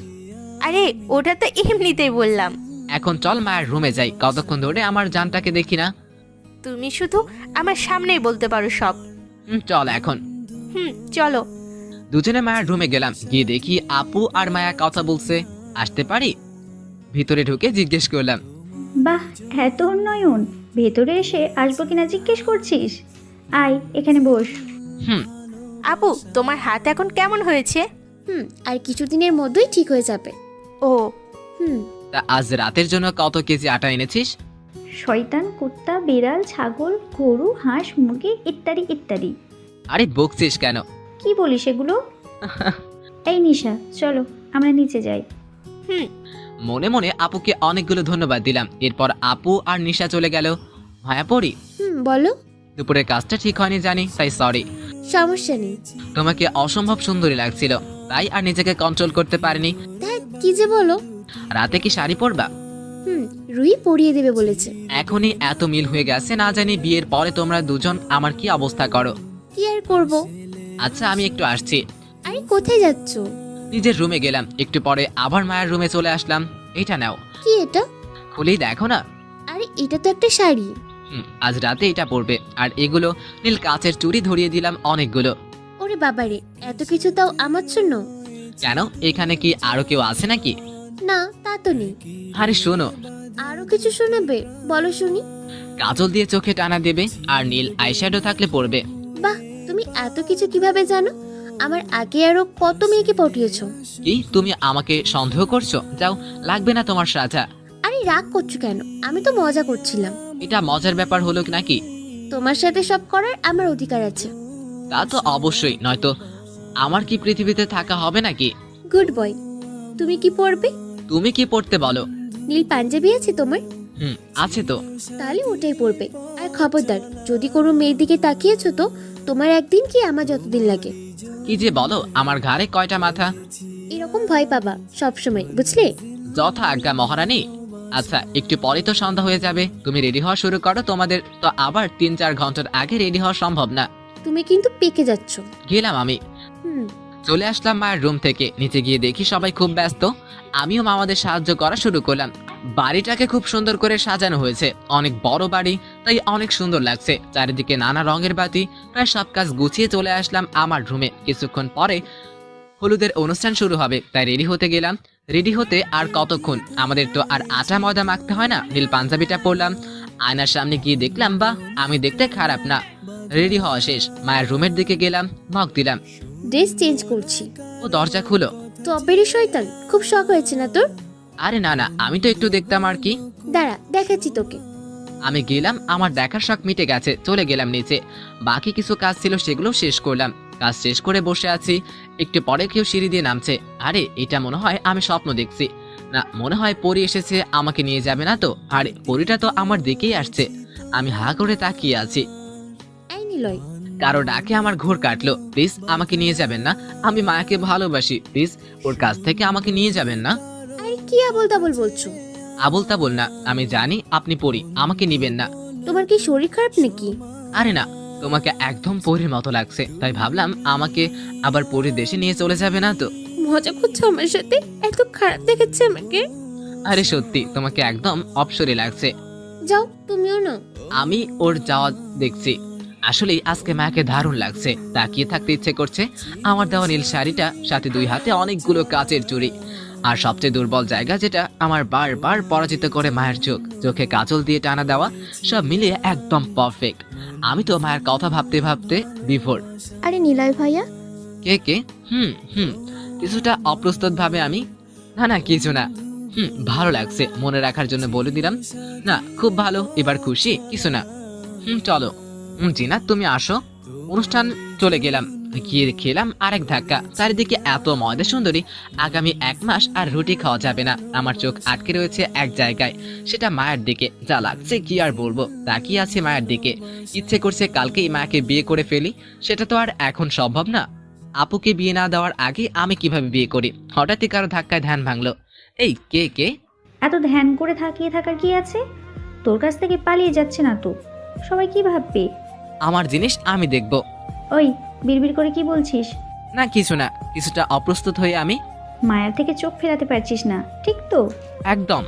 আরে ওটা তো এমনিতেই বললাম। এখন চল মায়ের রুমে যাই, কতক্ষণ ধরে আমার জানটাকে দেখি না। তুমি শুধু আমার সামনেই বলতে পারো সব। চল এখন। চলো। দুজনে মায়ের রুমে গেলাম, গিয়ে দেখি আপু আর মায়া কথা বলছে। আসতে পারি? ভিতরে ঢুকে জিজ্ঞেস করলাম। বাহ, এত উন্নয়ন! ভেতরে এসে আসবো কিনা জিজ্ঞেস করছিস? আয়, এখানে বস। আপু, তোমার হাত এখন কেমন হয়েছে? আর কিছুদিনের মধ্যেই ঠিক হয়ে যাবে। ও। তা আজ রাতের জন্য কত কেজি আটা এনেছিস? শয়তান, কুত্তা, বিড়াল, ছাগল, গরু, হাঁস, মুরগি ইত্যাদি ইত্যাদি। আরে বকছিস কেন? কি বলিস এগুলো? এই নিশা, চলো আমরা নিচে যাই। মনে মনে আপুকে অনেকগুলো ধন্যবাদ দিলাম। এরপর আপু আর নিশা চলে গেল। মায়াপরি, বলো। দুপুরের কাজটা ঠিক হয়নি জানি, তাই সরি। সমস্যা নেই। তোমাকে অসম্ভব সুন্দরী লাগছিল, তাই আর নিজেকে কন্ট্রোল করতে পারিনি। কি যে বলো। রাতে কি শাড়ি পরবা? রুহি পরিয়ে দেবে বলেছে। এখনই এত মিল হয়ে গেছে, না জানি বিয়ের পরে তোমরা দুজন আমার কি অবস্থা করো। কি আর করব। আচ্ছা আমি একটু আসছি। আরে কোথায় যাচ্ছ? নিজের রুমে গেলাম, একটু পরে আবার মায়ের রুমে চলে আসলাম। এটা নাও। কি এটা? খুলেই দেখো না। আরে এটা তো একটা শাড়ি। আজ রাতে এটা পরবে। আর এগুলো নীল কাচের চুড়ি ধরিয়ে দিলাম অনেকগুলো। ওরে বাবারে, এত কিছু তাও আমার জন্য? কেন, এখানে কি আরো কেউ আছে নাকি? না, তা তো নেই। আরে শোনো। আরো কিছু শোনাবে? বলো শুনি। কাজল দিয়ে চোখে টানা দেবে আর নীল আইশ্যাডো থাকলে পরবে। বাহ, তুমি এত কিছু কিভাবে জানো? আমার আগে আরো কত মেয়েকে পটিয়েছো। কি তুমি আমাকে সন্দেহ করছো? যাও, লাগবে না তোমার সাজা। আরে রাগ করছো কেন? আমি তো মজা করছিলাম। এটা মজার ব্যাপার হলো নাকি? তোমার সাথে সব করার আমার অধিকার আছে। তা তো অবশ্যই, নয়তো আমার কি পৃথিবীতে থাকা হবে নাকি? Good boy. তুমি কি পরবে? তুমি কি পড়তে বলো? নীল পাঞ্জাবি আছে তোমার? আছে তো। তাহলে ওটাই পরবে। আর খবরদার, যদি কোনো মেয়ের দিকে তাকিয়েছো তো তোমার একদিন কি আমার যতদিন লাগে। কি যে বলো, আমার ঘাড়ে কয়টা মাথা? এরকম ভয় পাবা সব সময়, বুঝলে? যথা আজ্ঞা মহারানী। আচ্ছা একটু পরে তো সন্ধ্যা হয়ে যাবে, তুমি রেডি হওয়া শুরু করো। তোমাদের তো আবার 3-4 ঘন্টার আগে রেডি হওয়া সম্ভব না। তুমি কিন্তু পেকে যাচ্ছ। গেলাম আমি। চলে আসলাম মায়ের রুম থেকে। নিচে গিয়ে দেখি সবাই খুব ব্যস্ত। আমিও মামাদের সাহায্য করা শুরু করলাম। বাড়িটাকে খুব সুন্দর করে সাজানো হয়েছে, অনেক বড় বাড়ি, তাই অনেক সুন্দর লাগছে। চারিদিকে নানা রঙের বাতি। প্রায় সব কাজ গুছিয়ে চলে আসলাম আমার রুমে। কিছুক্ষণ পরে হলুদের অনুষ্ঠান শুরু হবে, তাই রেডি হতে গেলাম। রেডি হতে আর কতক্ষণ, আমাদের তো আর আটা ময়দা মাখতে হয় না। নীল পাঞ্জাবিটা পরলাম, আয়নার সামনে গিয়ে দেখলাম বা আমি দেখতে খারাপ না। রেডি হওয়া শেষ, মায়ের রুমের দিকে গেলাম, নক দিলাম। ড্রেস চেঞ্জ করছি। ও দরজা খুলো। টপেরই শয়তান, খুব শখ হয়েছে না তোর? আরে না না, আমি তো একটু দেখতাম আর কি। দাঁড়া, দেখাচ্ছি তোকে। আমি গেলাম, আমার দেখার শখ মিটে গেছে। চলে গেলাম নিচে, বাকি কিছু কাজ ছিল সেগুলো শেষ করলাম। কাজ শেষ করে বসে আছি, একটু পরে কেউ সিঁড়ি দিয়ে নামছে। আরে এটা মনে হয় আমি স্বপ্ন দেখছি। না, মনে হয় পরি এসেছে, আমাকে নিয়ে যাবে না তো? আরে পরিটা তো আমার দিকেই আসছে। আমি হা করে তাকিয়ে আছি। এই নিলয়, কারো ডাকে আমার ঘোর কাটলো। প্লিজ আমাকে নিয়ে যাবেন না, আমি মায়াকে ভালোবাসি। প্লিজ ওর কাছ থেকে আমাকে নিয়ে যাবেন না। আরে কি আবল তাবল বলছো? আবল তাবল না, আমি জানি আপনি পরি, আমাকে নিবেন না। তোমার কি শরীর খারাপ নাকি? আরে না, তোমাকে একদম পরীর মতো লাগছে, তাই ভাবলাম আমাকে আবার পরীর দেশে নিয়ে চলে যাবে না তো? মজা করছো আমার সাথে? এত খারাপ দেখাচ্ছে আমাকে। আরে সত্যি তোমাকে একদম অপসরে লাগছে। যাও তুমিও না। আমি ওর যাওয়া দেখছি। আসলে আজকে মাকে দারুণ লাগছে, তাকিয়ে থাকতে ইচ্ছে করছে। আমার দেওয়া নীল শাড়িটা, সাথে 2 হাতে অনেকগুলো কাচের চুড়ি, আর সবচেয়ে দুর্বল জায়গা যেটা আমার বারবার পরাজিত করে মায়ের চোখ, চোখে কাজল দিয়ে টানা দেওয়া, সব মিলিয়ে একদম পারফেক্ট। আমি তো মায়ের কথা ভাবতে ভাবতে বিভোর। আরে নিলয় ভাইয়া। কে? কিছুটা অপ্রস্তুত ভাবে আমি, না কিছু না। ভালো লাগছে, মনে রাখার জন্য বলে দিলাম। না খুব ভালো, এবার খুশি? কিছু না। চলো। জিনাত তুমি আসো। অনুষ্ঠান চলে গেলাম, গিয়ে খেলাম আরেক ধাক্কা। চারিদিকে এত ময়দা সুন্দরী, আগামী 1 মাস আর রুটি খাওয়া যাবে না। আমার চোখ আটকে রয়েছে এক জায়গায়, সেটা মায়ের দিকে। যা লাগছে কি আর বলবো, তাকিয়ে আছে মায়ের দিকে। ইচ্ছে করছে কালকেই মাকে বিয়ে করে ফেলি, সেটা তো আর এখন সম্ভব না। আপুকে বিয়ে না দেওয়ার আগে আমি কিভাবে বিয়ে করি? হঠাৎই কারো ধাক্কায় ধ্যান ভাঙলো। এই কে? এত ধ্যান করে থাকিয়ে থাকার কি আছে? তোর কাছ থেকে পালিয়ে যাচ্ছে না তো? সবাই কি ভাববে? আমার জিনিস আমি দেখব। ওই বিড়বিড় করে কি বলছিস? না কিছু না। কিছুটা অপ্রস্তুত হয়ে আমি, মায়ার থেকে চোখ ফেরাতে পারছিস না, ঠিক তো? একদম।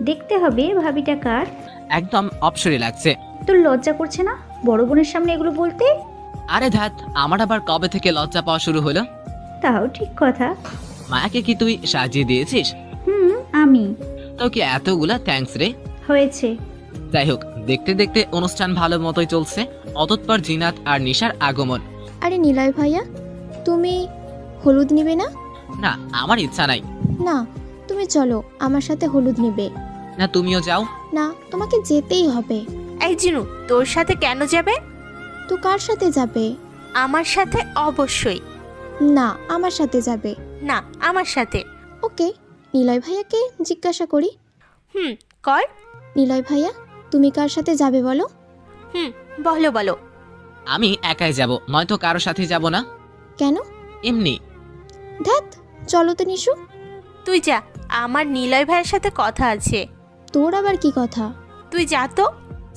দেখতে হবে ভাবিটা কার। একদম অপসরে লাগছে। তোর লজ্জা করছে না বড় বোনের সামনে এগুলো বলতে? আরে ধ্যাত, আমার আবার কবে থেকে লজ্জা পাওয়া শুরু হলো? তাও ঠিক কথা। মায়াকে কি তুই সাজিয়ে দিয়েছিস? আমি। তোকে এতগুলা থ্যাঙ্কস রে। হয়েছে। যাই হোক, দেখতে দেখতে অনুষ্ঠান ভালো মতোই চলছে। অতঃপর জিনাত আর নিশার আগমন। আরে নিলয় ভাইয়া, তুমি হলুদ নিবে না? না, আমার ইচ্ছা নাই। না, তুমি চলো, আমার সাথে হলুদ নেবে। না তুমিও যাও। না, তোমাকে যেতেই হবে। এই জিনু, তোর সাথে কেন যাবে? তো কার সাথে যাবে? আমার সাথে অবশ্যই। না, আমার সাথে যাবে। না, আমার সাথে। ওকে, নিলয় ভাইয়াকে জিজ্ঞাসা করি। কর। নিলয় ভাইয়া, তুমি কার সাথে যাবে বলো? বলো বলো। আমি একাই যাব, নয়তো কারো সাথে যাব না। কেন? এমনি। ধ্যাত, চলো তো নিশু। তুই যা, আমার নিলয় ভাইয়ের সাথে কথা আছে। তোর আবার কি কথা? তুই যা তো।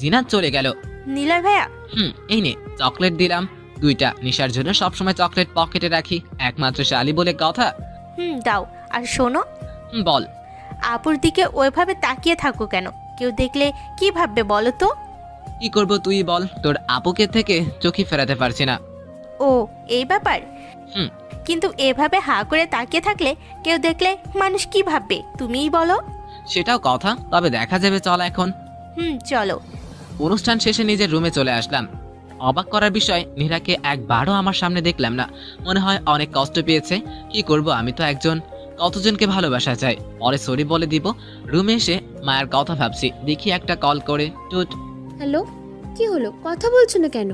জিনাত চলে গেল। নিলয় ভাইয়া। এই নে চকলেট দিলাম 2টা। নিশার জন্য সবসময় চকলেট পকেটে রাখি, একমাত্র শালি বলে কথা। দাও। আর শোনো। বল। আপুর দিকে ওইভাবে তাকিয়ে থাকো কেন? কেউ দেখলে কি ভাববে বলো তো? কি করব তুই বল, তোর আপুকে থেকে চোখই ফেরাতে পারছি না। ও, এই ব্যাপার। কিন্তু এভাবে হাঁ করে তাকিয়ে থাকলে কেউ দেখলে মানুষ কি ভাববে তুমিই বলো। সেটাও কথা, তবে দেখা যাবে, চল এখন। চলো। অনুষ্ঠান শেষে নিজের রুমে চলে আসলাম। অবাক করার বিষয়, নীরাকে একবারও আমার সামনে দেখলাম না। মনে হয় অনেক কষ্ট পেয়েছে। কি করব, আমি তো একজন, কতজনকে ভালোবাসা চাই। পরে সরি বলে দিব। রুমে এসে মায়ের কথা ভাবছি, দেখি একটা কল করে। টুট। হ্যালো, কি হলো? কথা বলছো না কেন?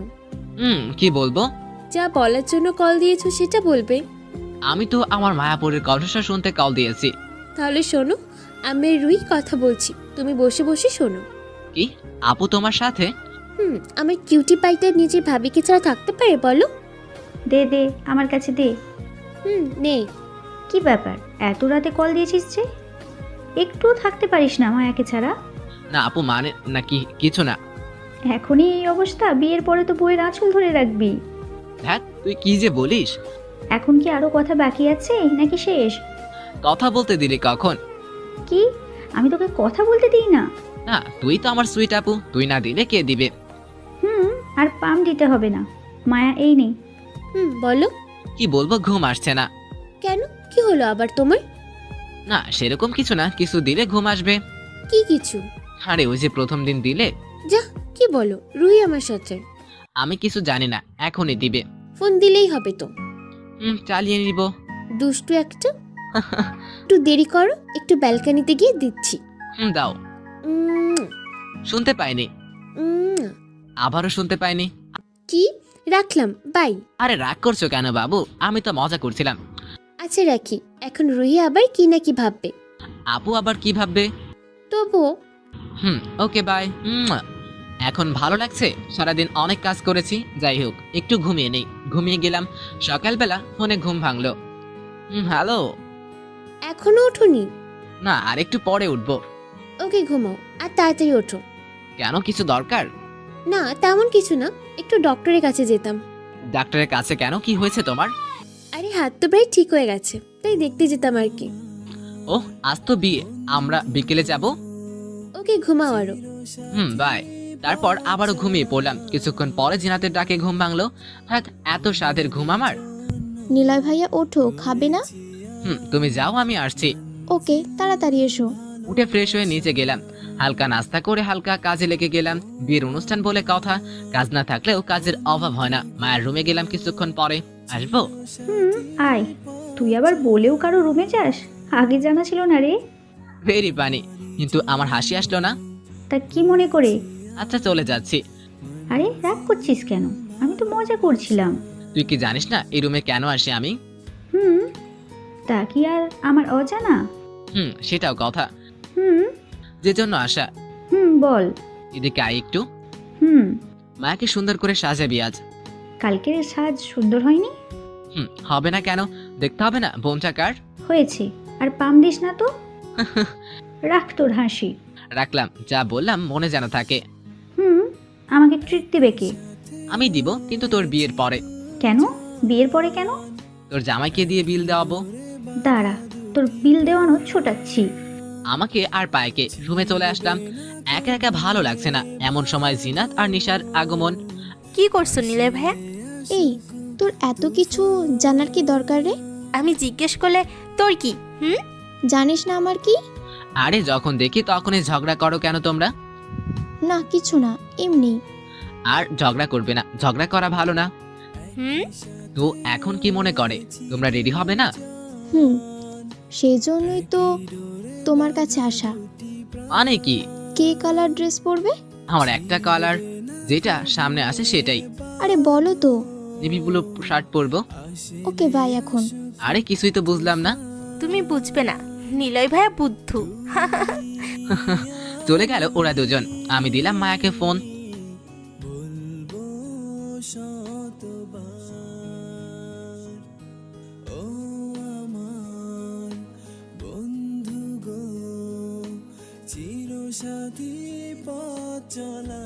কি বলবো? যা বলার জন্য কল দিয়েছো সেটা বলবে। আমি তো আমার মায়াপুরের কণ্ঠস্বর শুনতে কল দিয়েছি। তাহলে শোনো, আমি রুই কথা বলছি, তুমি বসে বসে শোনো। কি, আপু তোমার সাথে? আমার কিউটি পাইটা নিজের ভাবিকে ছাড়া থাকতে পারে বলো? দে দে, আমার কাছে দে। নে। কি ব্যাপার, এত রাতে কল দিয়েছিস যে? একটুও থাকতে পারিস না মায়াকে ছাড়া? না আপু, মানে নাকি কিছু না। এখনই এই অবস্থা, বিয়ের পরে তো বইয়ের আঁচল ধরে রাখবি। হ্যাঁ, তুই কি যে বলিস। এখন কি আরো কথা বাকি আছে নাকি শেষ? কথা বলতে দিলি কখন? কি, আমি তোকে কথা বলতে দিই না? না, তুই তো আমার সুইট আপু, তুই না দিলে কে দিবে? আর পাম দিতে হবে না। মায়া এই নেই। বলো। কি বলবো, ঘুম আসছে না। কেন, কি হলো আবার তোমার? না সেরকম কিছু না, কিছু দিলে ঘুম আসবে। কি কিছু? আরে ওই যে প্রথম দিন দিলে। যা, কি বলো? রুই আমার সাথে। আমি কিছু জানি না, এখনই দিবে। ফোন দিলেই হবে তো। চালিয়ে নিব। দুষ্টু একটা। একটু দেরি করো, একটু ব্যালকনিতে গিয়ে দিচ্ছি। দাও। শুনতে পাইনি। আবারও শুনতে পাইনি। কি, রাখলাম, বাই। আরে রাগ করছো কেন বাবু, আমি তো মজা করছিলাম। আচ্ছা রাখি। এখন রুহি আবার কি না কি ভাববে। আপু আবার কি ভাববে? তবুও। Okay bye. এখন ভালো লাগছে, সারাদিন অনেক কাজ করেছি। যাই হোক, একটু ঘুমিয়ে নেই। ঘুমিয়ে গেলাম, সকালবেলা ফোনে ঘুম ভাঙলো। হ্যালো। এখনো ওঠোনি? না, আর একটু পরে উঠবো। ওকে, ঘুমাও আর তাড়াতাড়ি ওঠো। কেন, কিছু দরকার? না তেমন কিছু না, একটু ডক্টরের কাছে যেতাম। ডাক্তারের কাছে কেন, কি হয়েছে তোমার? আরে হাত তো প্রায় ঠিক হয়ে গেছে, তাই দেখতে যেতাম আর কি। ও, আজ তো বিয়ে, আমরা বিকেলে যাব। ওকে, ঘুমাও আরো। বাই। তারপর আবারও ঘুমিয়ে পড়লাম। কিছুক্ষণ পরে জিনাতের ডাকে ঘুম ভাঙলো। থাক, এত স্বাদের ঘুম আমার। নিলয় ভাইয়া ওঠো, খাবে না? তুমি যাও, আমি আসছি। ওকে, তাড়াতাড়ি এসো। উঠে ফ্রেশ হয়ে নিচে গেলাম। হালকা নাস্তা করে হালকা কাজে লেগে গেলাম। বিয়ের অনুষ্ঠান বলে কথা, কাজ না থাকলেও কাজের অভাব হয় না। মায়ের রুমে গেলাম কিছুক্ষণ পরে। আসবো? আয়। তুই আবার বলেও কারো রুমে যাস? আগে জানা ছিল না রে। ভেরি পানি, কিন্তু আমার হাসি আসলো না। তা কি মনে করে? আচ্ছা, চলে যাচ্ছি। আরে রাগ করছিস কেন? আমি তো মজা করছিলাম। তুই কি জানিস না এই রুমে কেন আসি আমি? তা কি আর আমার অজানা? সেটাও কথা। যে জন্য আসা। বল। এদিকে আয় একটু। মায়াকে সুন্দর করে সাজাবি আজ। কালকের সাজ সুন্দর হয়নি? হবে না কেন, দেখতে হবে না বোনটা কার? হয়েছে, আর পাম দিস না তো। রাখ তোর হাসি। রাখলাম, যা বললাম মনে যেন থাকে। আমাকে ট্রিট দেবে কে? আমি দিব, কিন্তু তোর বিয়ের পরে। কেন বিয়ের পরে কেন? তোর জামাইকে দিয়ে বিল দেওয়াবো। দাঁড়া, তোর বিল দেওয়ানো ছোটাচ্ছি। আমাকে আর পায়েকে। রুমে চলে আসলাম। একা একা ভালো লাগছে না। এমন সময় জিনাত আর নিশার আগমন। কি করছো নিলয় ভাইয়া? এই, তোর এত কিছু জানার কি দরকার রে? আমি জিজ্ঞেস করলে তোর কি? জানিস না আমার কি? আরে যখন দেখি তখনই ঝগড়া করো কেন তোমরা? না কিছু না, এমনি। আর ঝগড়া করবে না, ঝগড়া করা ভালো না। তো এখন কি মনে করে তোমরা রেডি হবে না? সেই জন্যই তো তোমার কাছে আসা। মানে কি? কে কালার ড্রেস পরবে? আমার একটা কালার, যেটা সামনে আসে সেটাই। আরে বলো তো। নেভি ব্লু শার্ট পরবো। ওকে বাই এখন। আরে কিছুই তো বুঝলাম না। তুমি বুঝবে না, নিলয় ভাইয়া বুদ্ধু। চলে গেল ওরা দুজন। আমি দিলাম মায়াকে ফোন। চিরসাথী পথ চলা